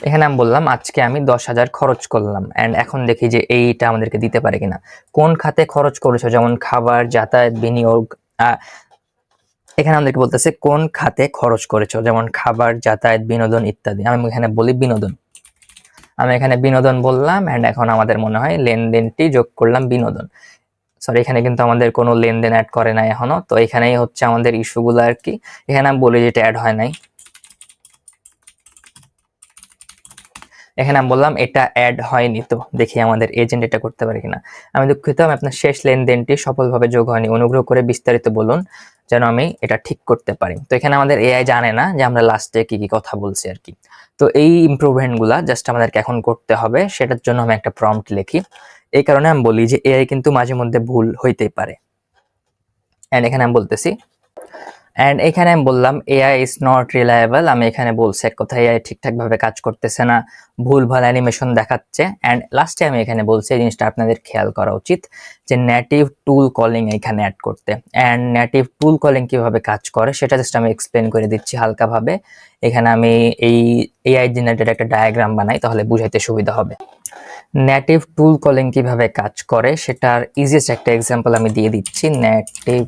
এখানে আমি বললাম আজকে আমি 10,000 খরচ করলাম, অ্যান্ড এখন দেখি যে এইটা আমাদেরকে দিতে পারে কিনা। কোন খাতে খরচ করেছো, যেমন খাবার, যাতায়াত, বিনিয়োগ। এখানে আমাদেরকে বলতেছে কোন খাতে খরচ করেছো, যেমন খাবার, যাতায়াত, বিনোদন ইত্যাদি। আমি এখানে বলি বিনোদন। আমি এখানে বিনোদন বললাম, অ্যান্ড এখন আমাদের মনে হয় লেনদেনটি যোগ করলাম বিনোদন। সরি, এখানে কিন্তু আমাদের কোনো লেনদেন অ্যাড করে নাই এখনো। তো এখানেই হচ্ছে আমাদের ইস্যুগুলো আর কি। এখানে আমি বলি যেটা অ্যাড হয় নাই। এখানে আমি বললাম এটা অ্যাড হয়নি, তো দেখি আমাদের এজেন্ট এটা করতে পারে কিনা। আমি দুঃখিত, আমি আপনার শেষ লেনদেনটি সফলভাবে যোগ হয়নি, অনুগ্রহ করে বিস্তারিত বলুন যেন আমি এটা ঠিক করতে পারি। তো এখানে আমাদের এআই জানে না যে আমরা লাস্টে কি কি কথা বলছি আর কি। তো এই ইমপ্রুভমেন্ট গুলা জাস্ট আমাদেরকে এখন করতে হবে, সেটার জন্য আমি একটা প্রম্পট লিখি। এই কারণে আমি বলি যে এআই কিন্তু মাঝে মধ্যে ভুল হইতেই পারে। এন্ড এখানে আমি বলতেছি অ্যান্ড এখানে আমি বললাম এআই ইজ নট রিলায়েবল। আমি এখানে বলছি এক কথা, এআই ঠিকঠাকভাবে কাজ করতেছে না, ভুলভাল অ্যানিমেশন দেখাচ্ছে। অ্যান্ড লাস্টে আমি এখানে বলছি এই জিনিসটা আপনাদের খেয়াল করা উচিত যে নেটিভ টুল কলিং এখানে অ্যাড করতে। অ্যান্ড নেটিভ টুল কলিং কিভাবে কাজ করে সেটা জাস্ট আমি এক্সপ্লেন করে দিচ্ছি হালকাভাবে। এখানে আমি এই এআই জেনারেটেড একটা ডায়াগ্রাম বানাই, তাহলে বুঝাইতে সুবিধা হবে। নেটিভ টুল কলিং কিভাবে কাজ করে সেটার ইজিয়েস্ট একটা এক্সাম্পল আমি দিয়ে দিচ্ছি। নেটিভ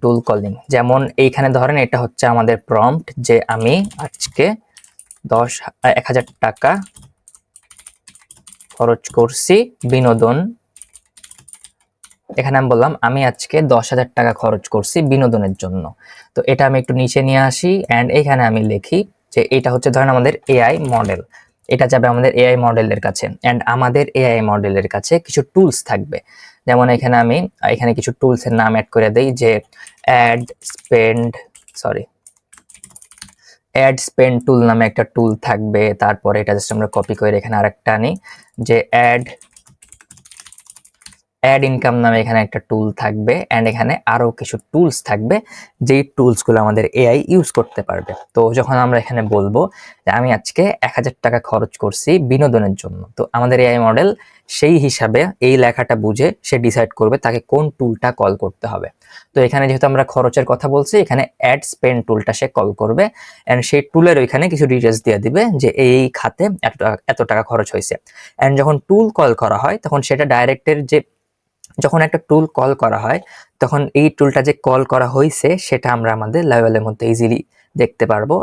টুল কলিং, যেমন এইখানে ধরেন এটা হচ্ছে আমাদের প্রম্পট যে আমি আজকে 1,000 টাকা খরচ করছি বিনোদন। এখানে আমি বললাম আমি আজকে 10,000 টাকা খরচ করছি বিনোদনের জন্য। তো এটা আমি একটু নিচে নিয়ে আসি, অ্যান্ড এখানে আমি লিখি যে এটা হচ্ছে ধরেন আমাদের এআই মডেল। এটা যাবে আমাদের এআই মডেলের কাছে, অ্যান্ড আমাদের এআই মডেলের কাছে কিছু টুলস থাকবে। যেমন এখানে আমি কিছু টুলসের নাম অ্যাড করে দেই যে অ্যাড স্পেন্ড অ্যাড স্পেন্ড টুল নামে একটা টুল থাকবে। তারপরে এটা জাস্ট আমরা কপি করে এখানে আরেকটা আনি যে অ্যাড ইনকাম নামে এখানে একটা টুল থাকবে, অ্যান্ড এখানে আরো কিছু টুলস থাকবে যেই টুলসগুলো আমাদের এআই ইউজ করতে পারবে। তো যখন আমরা এখানে বলবো যে আমি আজকে 1,000 টাকা খরচ করছি বিনোদনের জন্য, তো আমাদের এআই মডেল সেই হিসাবে এই লেখাটা বুঝে সে ডিসাইড করবে তাকে কোন টুলটা কল করতে হবে। তো এখানে যেহেতু আমরা খরচের কথা বলছি, এখানে অ্যাড স্পেন্ড টুলটা সে কল করবে, অ্যান্ড সেই টুলের ওইখানে কিছু ডিটেলস দিয়ে দিবে যে এই খাতে এত টাকা খরচ হয়েছে। অ্যান্ড যখন টুল কল করা হয় তখন সেটা ডাইরেক্টের যে যখন একটা টুল কল করা হয় তখন এই টুলটা যে কল করা হয়েছে সেটা আমরা আমাদের লেভেলের মধ্যে ইজিলি দেখতে পারবো।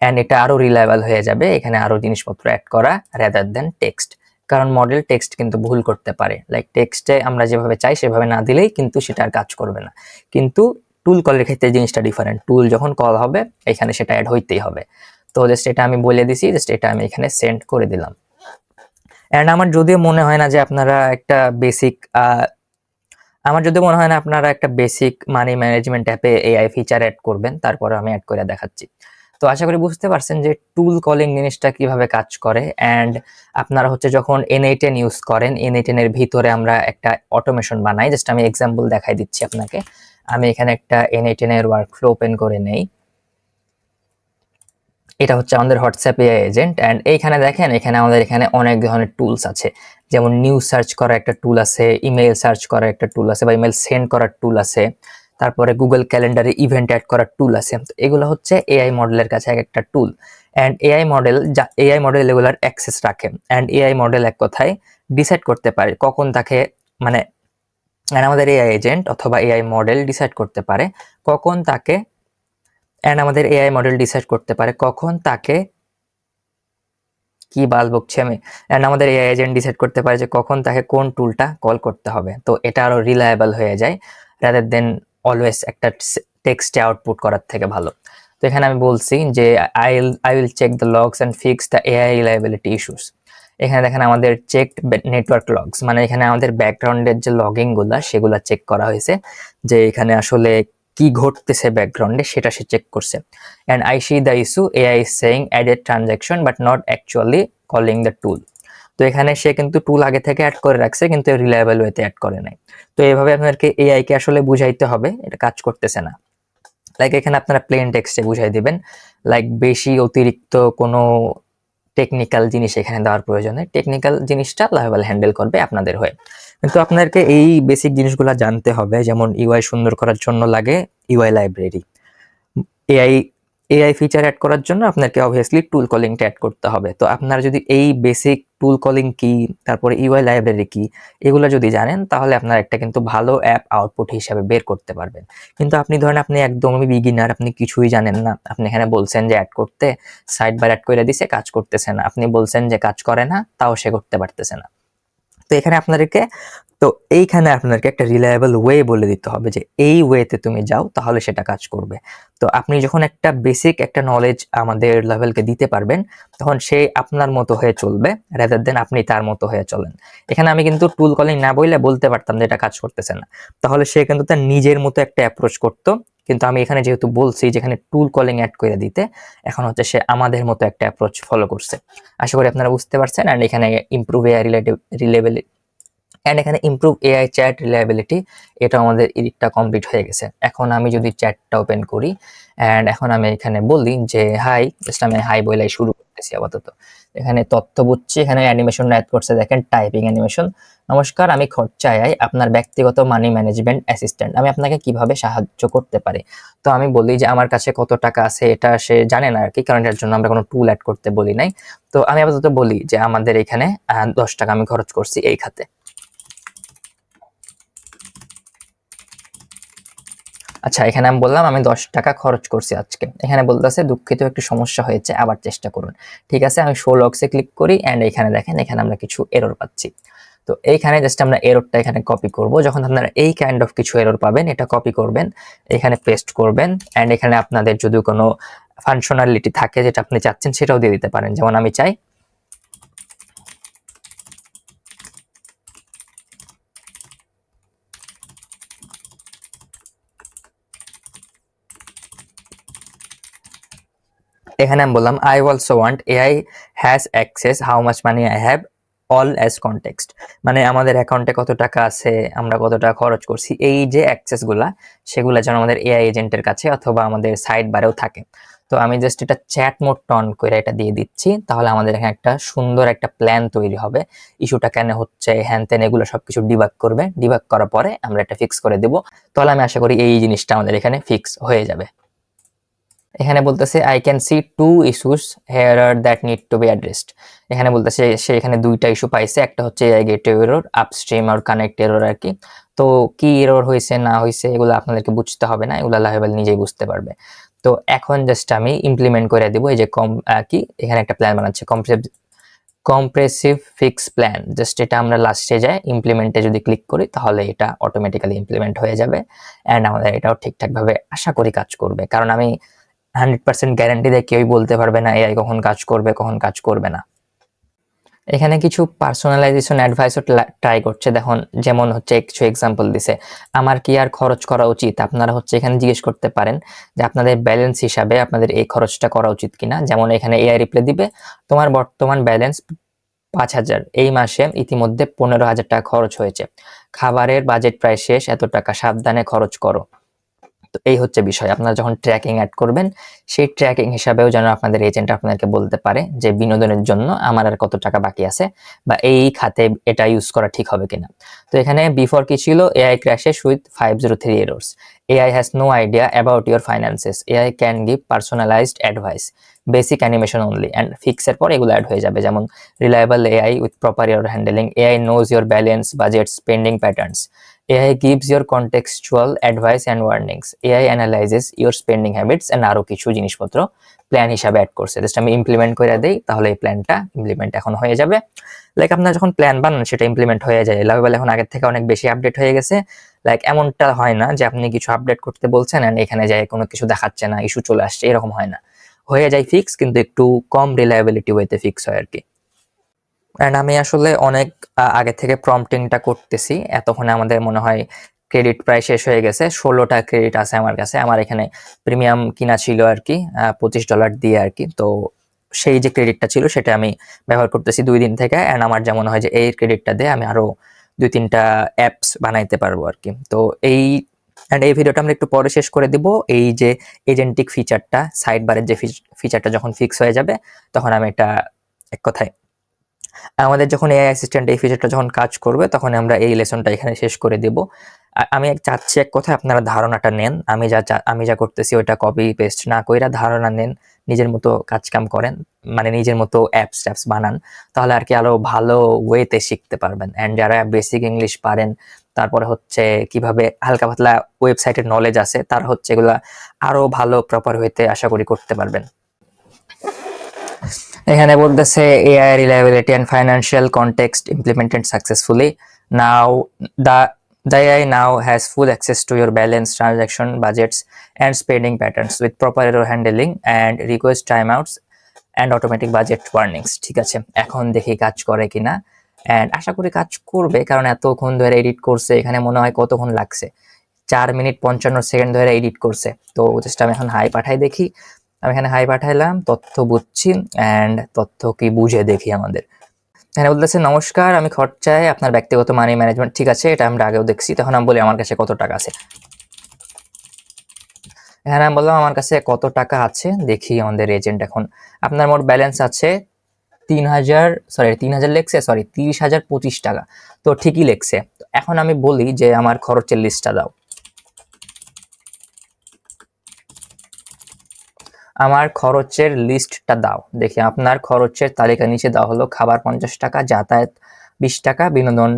অ্যান্ড এটা আরো রিলায়েবল হয়ে যাবে এখানে আরো জিনিসপত্র অ্যাড করা রেদার দেন টেক্সট। কারণ মডেল টেক্সট কিন্তু ভুল করতে পারে, লাইক টেক্সটে আমরা যেভাবে চাই সেভাবে না দিলেই কিন্তু সেটা আর কাজ করবে না। কিন্তু টুল কলের ক্ষেত্রে জিনিসটা ডিফারেন্ট, টুল যখন কল হবে এখানে সেটা অ্যাড হইতেই হবে। তো জাস্ট এটা আমি বলে দিছি, জাস্ট এটা আমি এখানে সেন্ড করে দিলাম। অ্যান্ড আমার যদিও মনে হয় না যে আপনারা একটা বেসিক মানি ম্যানেজমেন্ট অ্যাপে এআই ফিচার অ্যাড করবেন, তারপরে আমি অ্যাড করে দেখাচ্ছি। তো আশা করি বুঝতে পারছেন যে টুল কলিং জিনিসটা কিভাবে কাজ করে। অ্যান্ড আপনারা হচ্ছে যখন N8N ইউজ করেন, N8N এর ভিতরে আমরা একটা অটোমেশন বানাই। জাস্ট আমি এক্সাম্পল দেখাই দিচ্ছি আপনাকে। আমি এখানে একটা N8N এর ওয়ার্কফ্লো ওপেন করে নেই। এটা হচ্ছে আমাদের হোয়াটসঅ্যাপ এআই এজেন্ট। অ্যান্ড এইখানে দেখেন, এখানে আমাদের এখানে অনেক ধরনের টুলস আছে, যেমন নিউজ সার্চ করার একটা টুল আছে, ইমেল সার্চ করার একটা টুল আছে বা ইমেল সেন্ড করার টুল আছে, তারপরে গুগল ক্যালেন্ডারে ইভেন্ট অ্যাড করার টুল আছে। তো এগুলো হচ্ছে এআই মডেলের কাছে এক একটা টুল। অ্যান্ড এআই মডেল এগুলার অ্যাক্সেস রাখে। অ্যান্ড এআই মডেল এক কথায় ডিসাইড করতে পারে কখন তাকে মানে আমাদের এআই এজেন্ট অথবা এআই মডেল ডিসাইড করতে পারে কখন তাকে কি বাল বকছি আমি। অ্যান্ড আমাদের এআই এজেন্ট ডিসাইড করতে পারে যে কখন তাকে কোন টুলটা কল করতে হবে। তো এটা আরো রিলায়েবল হয়ে যায় রাদার দেন অলওয়েজ একটা টেক্সটে আউটপুট করার থেকে ভালো। তো এখানে আমি বলছি যে I will check the logs and fix the AI reliability issues. এখানে দেখেন আমাদের চেকড নেটওয়ার্ক লগস, মানে এখানে আমাদের ব্যাকগ্রাউন্ডের যে লগিং গুলা সেগুলা চেক করা হয়েছে, যে এখানে আসলে কি ঘটতেছে ব্যাকগ্রাউন্ডে সেটা সে চেক করছে। And I C the issue, AI is saying added transaction but not actually calling the টুল। তো এখানে সে কিন্তু টুল আগে থেকে অ্যাড করে রাখছে কিন্তু রিলায়েবল ওয়েতে অ্যাড করে নাই। তো এইভাবে আপনাদেরকে এআই কে আসলে বুঝাইতে হবে এটা কাজ করতেছে না। লাইক এখানে আপনারা প্লেন টেক্সটে বুঝাই দিবেন, লাইক বেশি অতিরিক্ত কোনো টেকনিক্যাল জিনিস এখানে দেওয়ার প্রয়োজন নেই। টেকনিক্যাল জিনিসটা লাইভেল হ্যান্ডেল করবে আপনাদের হয়ে। কিন্তু আপনাদেরকে এই বেসিক জিনিসগুলো জানতে হবে, যেমন ইউআই সুন্দর করার জন্য লাগে UI library, AI AI feature add করার জন্য আপনাকে অবভিয়াসলি টুল কলিংটা অ্যাড করতে হবে। তো আপনারা যদি এই বেসিক টুল কলিং কি, তারপরে ইউআই লাইব্রেরি কি, এগুলো যদি জানেন তাহলে আপনারা একটা কিন্তু ভালো অ্যাপ আউটপুট হিসাবে বের করতে পারবেন। কিন্তু আপনি ধরেন আপনি একদমই বিগিনার, আপনি কিছুই জানেন না, আপনি এখানে বলছেন যে অ্যাড করতে, সাইড বার অ্যাড করে দিছে, কাজ করতেছে না, আপনি বলছেন যে কাজ করে না, তাও সে করতে পারতেছে না। তো এখানে আপনাদেরকে একটা রিলায়েবল ওয়ে বলে দিতে হবে যে এই ওয়েতে তুমি যাও তাহলে সেটা কাজ করবে। তো আপনি যখন একটা বেসিক একটা নলেজ আমাদের লেভেলকে দিতে পারবেন তখন সে আপনার মতো হয়ে চলবে রাদার দেন আপনি তার মতো হয়ে চলেন। এখানে আমি কিন্তু টুল কলিং না বলতে পারতাম যে এটা কাজ করতেছে না, তাহলে সে কিন্তু তার নিজের মতো একটা অ্যাপ্রোচ করতো। কিন্তু আমি এখানে যেহেতু বলছি যেখানে টুল কলিং অ্যাড করে দিতে, এখন হচ্ছে সে আমাদের মতো একটা অ্যাপ্রোচ ফলো করছে। আশা করি আপনারা বুঝতে পারছেন। অ্যান্ড এখানে ইমপ্রুভ এআই রিলেবিলিটি অ্যান্ড এখানে ইমপ্রুভ এআই চ্যাট রিলায়েবিলিটি, এটা আমাদের এডিটটা কমপ্লিট হয়ে গেছে। এখন আমি যদি চ্যাটটা ওপেন করি অ্যান্ড এখন আমি এখানে বলি যে হাই, জাস্ট আমি হাই বলেই শুরু করতেছি আপাতত। এখানে তথ্য বুঝছি, এখানে অ্যানিমেশন অ্যাড করছে দেখেন, টাইপিং অ্যানিমেশন। নমস্কার, আমি খরচা এআই, আপনার ব্যক্তিগত মানি ম্যানেজমেন্ট অ্যাসিস্ট্যান্ট, আমি আপনাকে কিভাবে সাহায্য করতে পারি। তো আমি বলি যে আমার কাছে কত টাকা আছে, এটা সে জানে না আর কি, কারণ এর জন্য আমরা কোনো টুল অ্যাড করতে বলি নাই। তো আমি আপাতত বলি যে আমাদের এখানে 10 টাকা আমি খরচ করছি এই খাতে। আচ্ছা, এখানে আমি বললাম আমি 10 টাকা খরচ করছি আজকে। এখানে বলতেছে দুঃখিত একটু সমস্যা হয়েছে, আবার চেষ্টা করুন। ঠিক আছে, আমি শো লগসে ক্লিক করি অ্যান্ড এখানে দেখেন এখানে আমরা কিছু এরর পাচ্ছি। তো এইখানে জাস্ট আমরা এররটা এখানে কপি করব। যখন আপনারা এই কাইন্ড অফ কিছু এরর পাবেন এটা কপি করবেন, এখানে পেস্ট করবেন অ্যান্ড এখানে আপনাদের যদি কোনো ফাংশনালিটি থাকে যেটা আপনি চাচ্ছেন সেটাও দিয়ে দিতে পারেন। যেমন আমি চাই এখানে আমি বললাম I also want AI has access how much money I have all as context, মানে আমাদের অ্যাকাউন্টে কত টাকা আছে, আমরা কত টাকা খরচ করছি, এই যে অ্যাক্সেসগুলা সেগুলো যেন আমাদের এআই এজেন্টের কাছে অথবা আমাদের সাইড বারেও থাকে। তো আমি জাস্ট এটা চ্যাট মোড অন করে এটা দিয়ে দিচ্ছি, তাহলে আমাদের এখানে একটা সুন্দর একটা প্ল্যান তৈরি হবে। ইস্যুটা কেন হচ্ছে, হ্যান ত্যান এগুলো সবকিছু ডিবাগ করবে, ডিবাগ করার পরে আমরা এটা ফিক্স করে দেবো। তাহলে আমি আশা করি এই জিনিসটা আমাদের এখানে ফিক্স হয়ে যাবে। এখানে বলতেছে I can see two issues here আর that need to be addressed. এখানে বলতেছে সে এখানে দুইটা ইস্যু পাইছে, একটা হচ্ছে এআই গেটওয়ে এরর, আপস্ট্রিম আর কানেক্ট এরর আর কি। তো কি এরর হয়েছে না হয়েছে এগুলো আপনাদেরকে বুঝতে হবে না, এগুলো লাইভেল নিজেই বুঝতে পারবে। তো এখন জাস্ট আমি ইমপ্লিমেন্ট করে দিব এই যে কি এখানে একটা প্ল্যান বানাচ্ছে কম্প্রেসিভ ফিক্স প্ল্যান, জাস্ট এটা আমরা লাস্টে যাই ইমপ্লিমেন্টে যদি ক্লিক করি তাহলে এটা অটোমেটিক্যালি ইমপ্লিমেন্ট হয়ে যাবে অ্যান্ড আমাদের এটাও ঠিকঠাকভাবে আশা করি কাজ করবে, কারণ আমি 100% গ্যারান্টি দিয়ে কেউই বলতে পারবে না এআই কখন কাজ করবে কখন কাজ করবে না। এখানে কিছু পার্সোনালাইজেশন অ্যাডভাইসও ট্রাই করছে, দেখুন যেমন হচ্ছে কিছু এক্সাম্পল দিছে, আমার কি আর খরচ করা উচিত, আপনারা হচ্ছে এখানে জিজ্ঞেস করতে পারেন যে আপনাদের ব্যালেন্স হিসাবে আপনাদের এই খরচটা করা উচিত কিনা। যেমন এখানে এআই রিপ্লাই দিবে তোমার বর্তমান ব্যালেন্স 5,000, এই মাসে ইতিমধ্যে 15,000 টাকা খরচ হয়েছে, খাবারের বাজেট প্রায় শেষ, এত টাকা সাবধানে খরচ করো। তো এই হচ্ছে বিষয়, আপনারা যখন ট্র্যাকিং অ্যাড করবেন সেই ট্র্যাকিং হিসাবেও যেন আপনাদের এজেন্ট আপনাদেরকে বলতে পারে যে বিনোদনের জন্য আমার আর কত টাকা বাকি আছে বা এই খাতে এটা ইউজ করা ঠিক হবে কিনা। তো এখানে বিফোর কি ছিল, AI crashes with 503 errors, AI has no idea about your finances, AI can give personalised advice, basic animation only and ফিক্সের পর এগুলো অ্যাড হয়ে যাবে, যেমন reliable AI with proper error handling, AI knows your balance budget spending patterns, AI gives your contextual advice and warnings, AI analyzes your spending habits and আরো কিছু জিনিসপত্র plan হিসাবে অ্যাড করছে। জাস্ট আমি ইমপ্লিমেন্ট করে দেই তাহলে এই প্ল্যানটা ইমপ্লিমেন্ট এখন হয়ে যাবে। লাইক আপনারা যখন প্ল্যান বানান সেটা ইমপ্লিমেন্ট হয়ে যায়, লাভেবল এখন আগের থেকে অনেক বেশি আপডেট হয়ে গেছে। লাইক এমনটা হয় না যে আপনি কিছু আপডেট করতে বলছেন এন্ড এখানে যায় কোনো কিছু দেখাচ্ছে না, ইস্যু চলে আসছে, এরকম হয় না, হয়ে যায় ফিক্স, কিন্তু একটু কম রিলায়েবিলিটি ওয়েতে ফিক্স হয় আর কি। অ্যান্ড আমি আসলে অনেক আগে থেকে প্রম্পটিংটা করতেছি, এতক্ষণে আমাদের মনে হয় ক্রেডিট প্রায় শেষ হয়ে গেছে, 16টা ক্রেডিট আছে আমার কাছে, আমার এখানে প্রিমিয়াম কিনা ছিল আর কি $25 দিয়ে আর কি। তো সেই যে ক্রেডিটটা ছিল সেটা আমি ব্যবহার করতেছি 2 দিন থেকে, অ্যান্ড আমার যেমন হয় যে এই ক্রেডিটটা দিয়ে আমি আরো 2-3টা অ্যাপস বানাইতে পারবো আর কি। তো এই ভিডিওটা আমরা একটু পরে শেষ করে দিব, এই যে এজেন্টিক ফিচারটা সাইড বারের যে ফিচারটা যখন ফিক্স হয়ে যাবে তখন আমি এটা এক কথায় আমাদের যখন এআই অ্যাসিস্ট্যান্ট এই ফিচারটা যখন কাজ করবে তখন আমরা এই লেসনটা এখানে শেষ করে দেব। আমি চাচ্ছি এক কথায় আপনারা ধারণাটা নেন, আমি যা করতেছি ওটা কপি পেস্ট না কইরা ধারণা নেন, নিজের মতো কাজ কাম করেন, মানে নিজের মতো অ্যাপস বানান, তাহলে আর কি আরো ভালো ওয়েতে শিখতে পারবেন। অ্যান্ড যারা বেসিক ইংলিশ পারেন, তারপরে হচ্ছে কিভাবে হালকা পাতলা ওয়েবসাইটের নলেজ আছে, তারা হচ্ছে এগুলা আরো ভালো প্রপার ওয়েতে আশা করি করতে পারবেন। এখানে বলতেছে AI reliability and financial context implemented successfully. Now the AI now has full access to your balance, transaction, budgets and spending patterns with proper error handling and request timeouts and automatic budget warnings. ঠিক আছে, এখন দেখি কাজ করে কিনা, and আশা করি কাজ করবে, কারণ এতক্ষণ ধরে এডিট করছে, এখানে মনে হয় কতক্ষণ লাগছে, 4 মিনিট 55 সেকেন্ড ধরে এডিট করছে। তো জাস্ট আমি এখন হাই পাঠাই দেখি, আমি এখানে হাই পাঠাইলাম, তথ্য বুঝছি অ্যান্ড তথ্য কি বুঝে দেখি আমাদের। এখানে বলতেছে নমস্কার, আমি খরচায় আপনার ব্যক্তিগত মানি ম্যানেজমেন্ট, ঠিক আছে এটা আমরা আগেও দেখছি। তখন আমি বলি আমার কাছে কত টাকা আছে, এখানে আমি বললাম আমার কাছে কত টাকা আছে, দেখি আমাদের এজেন্ট এখন আপনার মোট ব্যালেন্স আছে 3,000 লেখছে, 30,025 টাকা, তো ঠিকই লেখছে। এখন আমি বলি যে আমার খরচের লিস্টটা দাও, আমার খরচের লিস্টটা দাও, দেখি আপনার খরচের তালিকা নিচে দেওয়া হলো খাবার 50 টাকা, যাতায়াত 20 টাকা, বিনোদন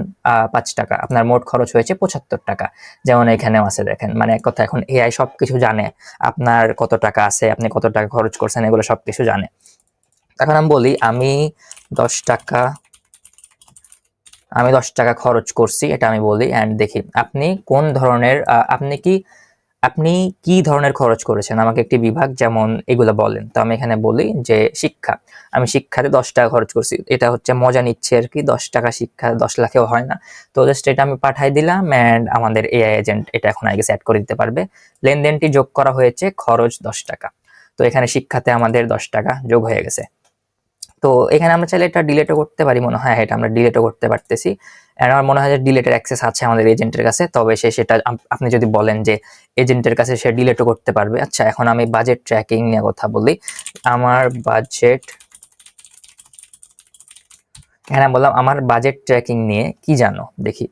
5 টাকা, আপনার মোট খরচ হয়েছে 75 টাকা। যেমন এখানেও আছে দেখেন, মানে এক কথা এখন এআই সবকিছু জানে, আপনার কত টাকা আছে, আপনি কত টাকা খরচ করছেন, এগুলো সবকিছু জানে। এখন আমি বলি আমি 10 টাকা আমি 10 টাকা খরচ করছি, এটা আমি বলি, অ্যান্ড দেখি আপনি কোন ধরনের আপনি কি ধরনের খরচ করেছেন, আমাকে একটি বিভাগ যেমন এগুলো বলেন। তো আমি এখানে বলি যে শিক্ষা, আমি শিক্ষাতে 10 টাকা খরচ করছি, এটা হচ্ছে মজা নিচ্ছে আর কি, 10 টাকা শিক্ষা 10 লাখেও হয় না। তো জাস্ট এটা আমি পাঠাই দিলাম অ্যান্ড আমাদের এআই এজেন্ট এটা এখন আগে অ্যাড করে দিতে পারবে, লেনদেনটি যোগ করা হয়েছে, খরচ 10 টাকা। তো এখানে শিক্ষাতে আমাদের 10 টাকা যোগ হয়ে গেছে। তো এখানে আমরা চাইলে এটা ডিলেটও করতে পারি, মনে হয় এটা আমরা ডিলেটও করতে পারতেছি। আর আমার মনে হয় যে ডিলেটের অ্যাক্সেস আছে আমাদের এজেন্টের কাছে, তবে সেটা আপনি যদি বলেন যে এজেন্টের কাছে সে ডিলেটও করতে পারবে। আচ্ছা, এখন আমি বাজেট ট্র্যাকিং নিয়ে কথা বলি, আমার বাজেট, এখানে বললাম আমার বাজেট ট্র্যাকিং নিয়ে কি জানো, দেখি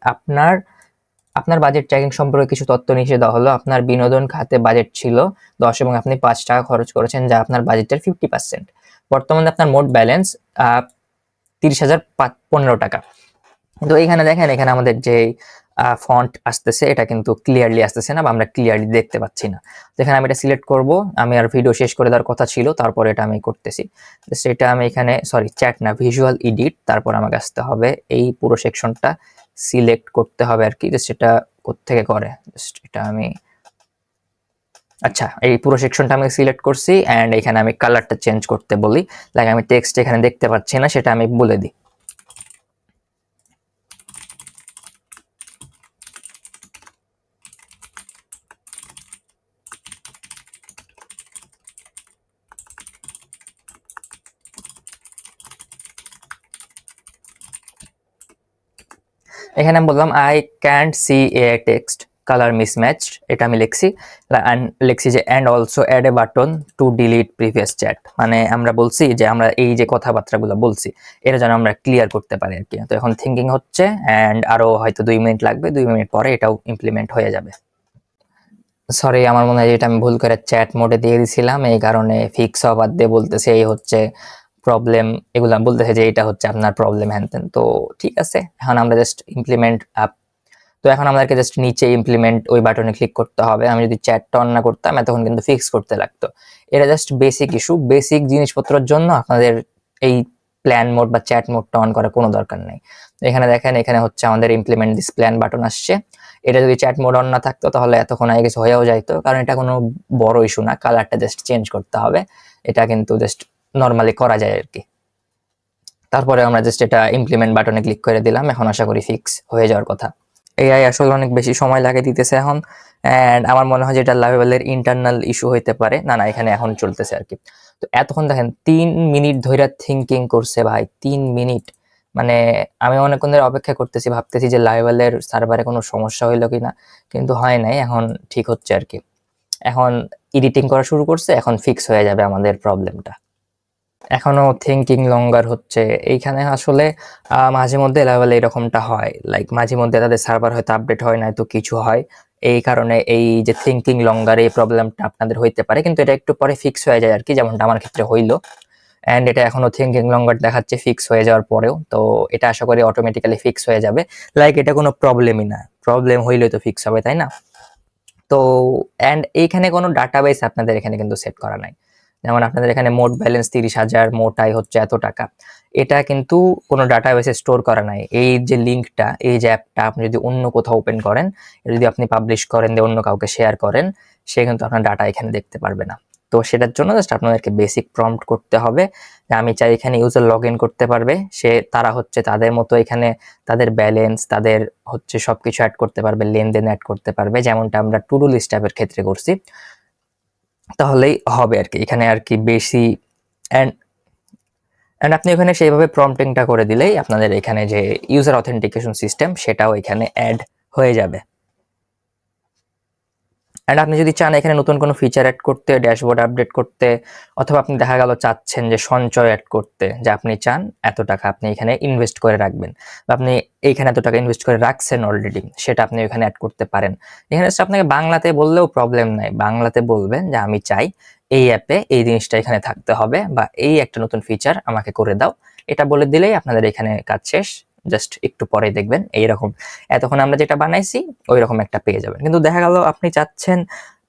আপনার বাজেট ট্র্যাকিং সম্পর্কে কিছু তথ্য নিচে দেওয়া হলো, আপনার বিনোদন খাতে বাজেট ছিল 10 এবং আপনি 5 টাকা খরচ করেছেন, যা আপনার বাজেটের 50%। বর্তমানে আপনার মোট ব্যালেন্স 30,015 টাকা। তো এখানে দেখেন, এখানে আমাদের যে ফন্ট আসতেছে, এটা কিন্তু ক্লিয়ারলি আসতেছে না বা আমরা ক্লিয়ারলি দেখতে পাচ্ছি না। তো এখানে আমি এটা সিলেক্ট করব। আমি আর ভিডিও শেষ করে দেওয়ার কথা ছিল, তারপরে এটা আমি করতেছি। সেটা আমি এখানে সরি চ্যাট না, ভিজুয়াল এডিট, তারপর আমাকে আসতে হবে এই পুরো সেকশনটা সিলেক্ট করতে হবে আর কি। জাস্ট এটা কোত্থেকে করে, জাস্ট এটা আমি আচ্ছা এই পুরো সেকশনটা আমি সিলেক্ট করছি অ্যান্ড এখানে আমি কালারটা চেঞ্জ করতে বলি। লাইক আমি টেক্সট এখানে দেখতে পাচ্ছি না, সেটা আমি বলে দিই। এখানে আমি বললাম I can't see a text colour mismatched, এটা আমি লিখছি। লিখছি যে and also add a button to delete previous chat, মানে আমরা বলছি যে আমরা এই যে কথাবার্তাগুলো বলছি এটা যেন আমরা ক্লিয়ার করতে পারি আর কি। তো এখন থিঙ্কিং হচ্ছে অ্যান্ড আরো হয়তো 2 মিনিট লাগবে, 2 মিনিট পরে এটাও ইমপ্লিমেন্ট হয়ে যাবে। সরি, আমার মনে হয় এটা আমি ভুল করে চ্যাট মোডে দিয়ে দিছিলাম, এই কারণে ফিক্স হবার দিয়ে বলতেছে এই হচ্ছে প্রবলেম, এগুলা বলতেছে যে এটা হচ্ছে আপনার প্রবলেম হ্যান তেন। তো ঠিক আছে, এখন আমরা জাস্ট ইমপ্লিমেন্ট আপ। তো এখন আমাদেরকে জাস্ট নিচে ইমপ্লিমেন্ট ওই বাটনে ক্লিক করতে হবে। আমি যদি চ্যাটটা অন না করতাম এতক্ষণ কিন্তু ফিক্স করতে লাগতো। এটা জাস্ট বেসিক ইস্যু, বেসিক জিনিসপত্রের জন্য আপনাদের এই প্ল্যান মোড বা চ্যাট মোডটা অন করার কোনো দরকার নেই। এখানে দেখেন, এখানে হচ্ছে আমাদের ইমপ্লিমেন্ট দিস প্ল্যান বাটন আসছে। এটা যদি চ্যাট মোড অন না থাকতো তাহলে এতক্ষণ আগে কিছু হয়েও যাইতো, কারণ এটা কোনো বড় ইস্যু না, কালারটা জাস্ট চেঞ্জ করতে হবে। এটা কিন্তু জাস্ট নর্মালি করা যায় আর কি। তারপরে আমরা জাস্ট এটা ইমপ্লিমেন্ট বাটনে ক্লিক করে দিলাম, এখন আশা করি ফিক্স হয়ে যাওয়ার কথা। এআই আসলে অনেক বেশি সময় লাগে দিতেছে এখন, অ্যান্ড আমার মনে হয় যে এটা লাভেবলের ইন্টারনাল ইস্যু হইতে পারে। না না, এখানে এখন চলতেছে আর কি। তো এতক্ষণ দেখেন 3 মিনিট ধরে থিঙ্কিং করছে ভাই, 3 মিনিট। মানে আমি অনেকক্ষণ ধরে অপেক্ষা করতেছি, ভাবতেছি যে লাভেবলের সার্ভারে কোনো সমস্যা হইলো কিনা, কিন্তু হয় নাই, এখন ঠিক হচ্ছে আর কি। এখন এডিটিং করা শুরু করছে, এখন ফিক্স হয়ে যাবে আমাদের প্রবলেমটা। এখনো থিঙ্কিং লঙ্গার হচ্ছে এইখানে আসলে। মাঝে মধ্যে লেভেল এরকমটা হয়, লাইক মাঝে মধ্যে তাদের সার্ভার হয়তো আপডেট হয় না, তো কিছু হয় এই কারণে এই যে থিঙ্কিং লঙ্গার এই প্রবলেমটা আপনাদের হইতে পারে, কিন্তু এটা একটু পরে ফিক্স হয়ে যায় আর কি, যেমনটা আমার ক্ষেত্রে হইলো। অ্যান্ড এটা এখনো থিঙ্কিং লঙ্গার দেখাচ্ছে ফিক্স হয়ে যাওয়ার পরেও, তো এটা আশা করি অটোমেটিক্যালি ফিক্স হয়ে যাবে। লাইক এটা কোনো প্রবলেমই না, প্রবলেম হইলেই তো ফিক্স হবে, তাই না? তো অ্যান্ড এইখানে কোনো ডাটাবেস আপনাদের এখানে কিন্তু সেট করা নাই। যেমন আপনাদের এখানে মোট ব্যালেন্স 30,000, মোট আয় হচ্ছে এত টাকা, এটা কিন্তু কোনো ডাটাবেসে স্টোর করা নাই। এই যে লিঙ্কটা, এই যে অ্যাপটা আপনি যদি অন্য কোথাও ওপেন করেন, যদি আপনি পাবলিশ করেন দিয়ে অন্য কাউকে শেয়ার করেন, সে কিন্তু আপনার ডাটা এখানে দেখতে পারবে না। তো সেটার জন্য জাস্ট আপনাদেরকে বেসিক প্রম্পট করতে হবে যে আমি চাই এখানে ইউজার লগ ইন করতে পারবে, তারা হচ্ছে তাদের মতো এখানে তাদের ব্যালেন্স, তাদের হচ্ছে সবকিছু অ্যাড করতে পারবে, লেনদেন অ্যাড করতে পারবে, যেমনটা আমরা টু ডু লিস্ট অ্যাপের ক্ষেত্রে করছি। তাহলেই হবে আর কি, এখানে আর কি বেশি। অ্যান্ড অ্যান্ড আপনি ওখানে সেইভাবে প্রম্পটিংটা করে দিলেই আপনাদের এখানে যে ইউজার অথেন্টিকেশন সিস্টেম সেটাও এখানে অ্যাড হয়ে যাবে। অ্যান্ড আপনি যদি চান এখানে নতুন কোনো ফিচার অ্যাড করতে, ড্যাশবোর্ড আপডেট করতে, অথবা আপনি দেখা গেল চাচ্ছেন যে সঞ্চয় অ্যাড করতে, যে আপনি চান এত টাকা আপনি এখানে ইনভেস্ট করে রাখবেন, বা আপনি এইখানে এত টাকা ইনভেস্ট করে রাখছেন অলরেডি, সেটা আপনি এখানে অ্যাড করতে পারেন। এখানে আপনাকে বাংলাতে বললেও প্রবলেম নাই, বাংলাতে বলবেন যে আমি চাই এই অ্যাপে এই জিনিসটা এখানে থাকতে হবে, বা এই একটা নতুন ফিচার আমাকে করে দাও, এটা বলে দিলেই আপনাদের এখানে কাজ শেষ। জাস্ট একটু পরে দেখবেন এইরকম এতক্ষণ আমরা যেটা বানাইছি ওই রকম একটা পেয়ে যাবেন। কিন্তু দেখা গেল আপনি চাচ্ছেন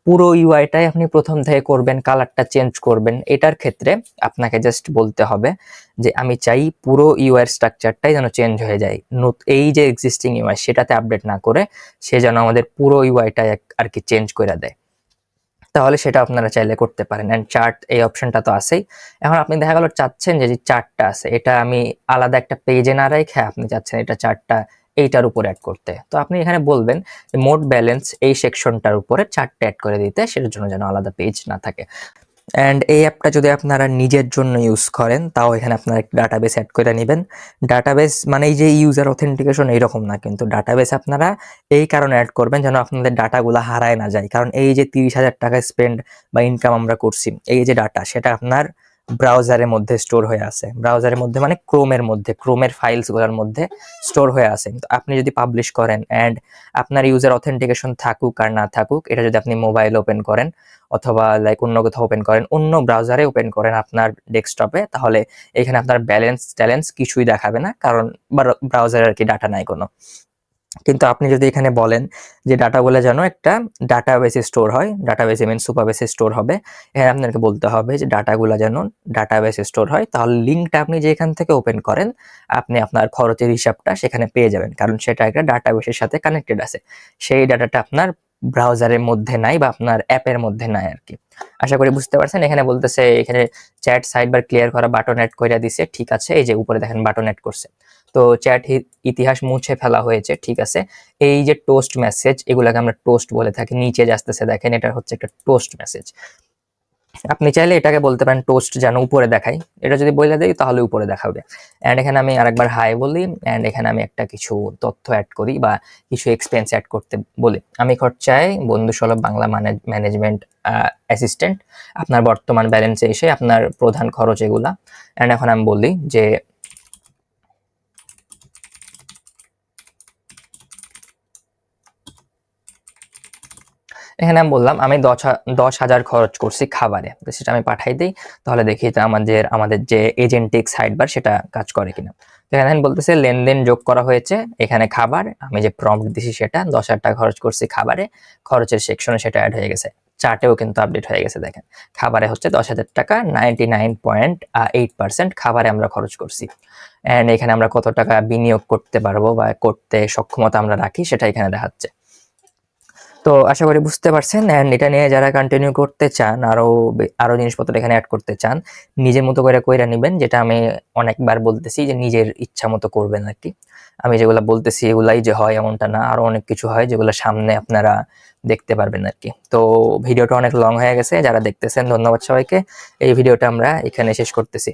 পুরো ইউআইটাই আপনি প্রথম থেকে করবেন, কালারটা চেঞ্জ করবেন, এটার ক্ষেত্রে আপনাকে জাস্ট বলতে হবে যে আমি চাই পুরো ইউআই স্ট্রাকচারটাই যেন চেঞ্জ হয়ে যায়, এই যে এক্সিস্টিং ইউআই সেটাতে আপডেট না করে সে যেন আমাদের পুরো ইউআইটাই আর কি চেঞ্জ করে দেয়। তাহলে সেটা আপনারা চাইলে করতে পারেন। অ্যান্ড চার্ট এই অপশনটা তো আছেই। এখন আপনি দেখা গেল চাচ্ছেন যে চার্টটা আছে এটা আমি আলাদা একটা পেজে না রেখে আপনি চাচ্ছেন এটা চার্টটা এইটার উপরে অ্যাড করতে, তো আপনি এখানে বলবেন যে মোট ব্যালেন্স এই সেকশনটার উপরে চার্টটা অ্যাড করে দিতে, সেটার জন্য যেন আলাদা পেজ না থাকে। অ্যান্ড এই অ্যাপটা যদি আপনারা নিজের জন্য ইউজ করেন তাও এখানে আপনারা একটা ডাটাবেস অ্যাড করে নেবেন। ডাটাবেস মানে এই যে ইউজার অথেন্টিকেশন এইরকম না, কিন্তু ডাটাবেস আপনারা এই কারণে অ্যাড করবেন যেন আপনাদের ডাটাগুলো হারায় না যায়, কারণ এই যে 30,000 টাকা স্পেন্ড বা ইনকাম আমরা করছি, এই যে ডাটা সেটা আপনার ব্রাউজারের মধ্যে স্টোর হয়ে আছে, ব্রাউজারের মধ্যে মানে ক্রোমের মধ্যে, ক্রোমের ফাইলসগুলোর মধ্যে স্টোর হয়ে আছে। তো আপনি যদি পাবলিশ করেন অ্যান্ড আপনার ইউজার অথেন্টিকেশন থাকুক আর না থাকুক, এটা যদি আপনি মোবাইল ওপেন করেন অথবা লাইক অন্য কোথাও ওপেন করেন, অন্য ব্রাউজারে ওপেন করেন আপনার ডেস্কটপে, তাহলে এখানে আপনার ব্যালেন্স ট্যালেন্স কিছুই দেখাবে না, কারণ ব্রাউজারে আর কি ডাটা নাই কোনো। কিন্তু আপনি যদি এখানে বলেন যে ডাটাগুলো যেন একটা ডাটাবেসে স্টোর হয়, ডাটাবেসে মিনস সুপারবেসে স্টোর হবে, এখানে আপনাকে বলতে হবে যে ডাটাগুলো যেন ডাটাবেসে স্টোর হয়, তাহলে লিঙ্কটা আপনি যেখান থেকে ওপেন করেন আপনি আপনার খরচের হিসাবটা সেখানে পেয়ে যাবেন, কারণ সেটা একটা ডাটাবেসের সাথে কানেক্টেড আছে। সেই ডাটাটা আপনার ব্রাউজারের মধ্যে নাই বা আপনার অ্যাপের মধ্যে নাই আর কি। আশা করি বুঝতে পারছেন। এখানে বলতেছে এখানে চ্যাট সাইডবার ক্লিয়ার করা বাটন অ্যাড করে দিছে, ঠিক আছে। এই যে উপরে দেখেন বাটন অ্যাড করছে, তো চ্যাট ইতিহাস মুছে ফেলা হয়েছে, ঠিক আছে। এই যে টোস্ট মেসেজ, এগুলাকে আমরা টোস্ট বলে থাকি, নিচে যে আসতেছে দেখেন এটা হচ্ছে একটা টোস্ট মেসেজ। আপনি চাইলে এটাকে বলতে পারেন টোস্ট যেন উপরে দেখাই, এটা যদি বলে দেই তাহলে উপরে দেখাবে। অ্যান্ড এখানে আমি আরেকবার হাই বলি, অ্যান্ড এখানে আমি একটা কিছু তথ্য অ্যাড করি বা কিছু এক্সপেন্স অ্যাড করতে বলি। আমি খরচায় বন্ধুসুলভ বাংলা ম্যানেজমেন্ট অ্যাসিস্ট্যান্ট, আপনার বর্তমান ব্যালেন্সে এসে আপনার প্রধান খরচ এগুলা। অ্যান্ড এখন আমি বলি যে এখানে আমি বললাম আমি 10,000 খরচ করছি খাবারে, তো সেটা আমি পাঠাই দিই, তাহলে দেখি যে আমাদের যে এজেন্টিক সাইড বার সেটা কাজ করে কিনা। তো এখানে বলতেছে লেনদেন যোগ করা হয়েছে, এখানে খাবার আমি যে প্রম্পট দিছি সেটা 10,000 টাকা খরচ করছি খাবারে, খরচের সেকশনে সেটা অ্যাড হয়ে গেছে, চার্টেও কিন্তু আপডেট হয়ে গেছে। দেখেন খাবারে হচ্ছে 10,000 টাকা, 99.8% খাবারে আমরা খরচ করছি। অ্যান্ড এখানে আমরা কত টাকা বিনিয়োগ করতে পারবো বা করতে সক্ষমতা আমরা রাখি সেটা এখানে দেখাচ্ছে। তো আশা করি বুঝতে পারছেন। অ্যান্ড এটা নিয়ে যারা কন্টিনিউ করতে চান, আরো জিনিসপত্র এখানে অ্যাড করতে চান, নিজের মতো করে কইরা নিবেন, যেটা আমি অনেকবার বলতেছি যে নিজের ইচ্ছা মতো করবেন আর কি। আমি যেগুলো বলতেছি এগুলাই যে হয় এমনটা না, আরো অনেক কিছু হয় যেগুলো সামনে আপনারা দেখতে পারবেন আর কি। তো ভিডিওটা অনেক লং হয়ে গেছে, যারা দেখতেছেন ধন্যবাদ সবাইকে। এই ভিডিওটা আমরা এখানে শেষ করতেছি।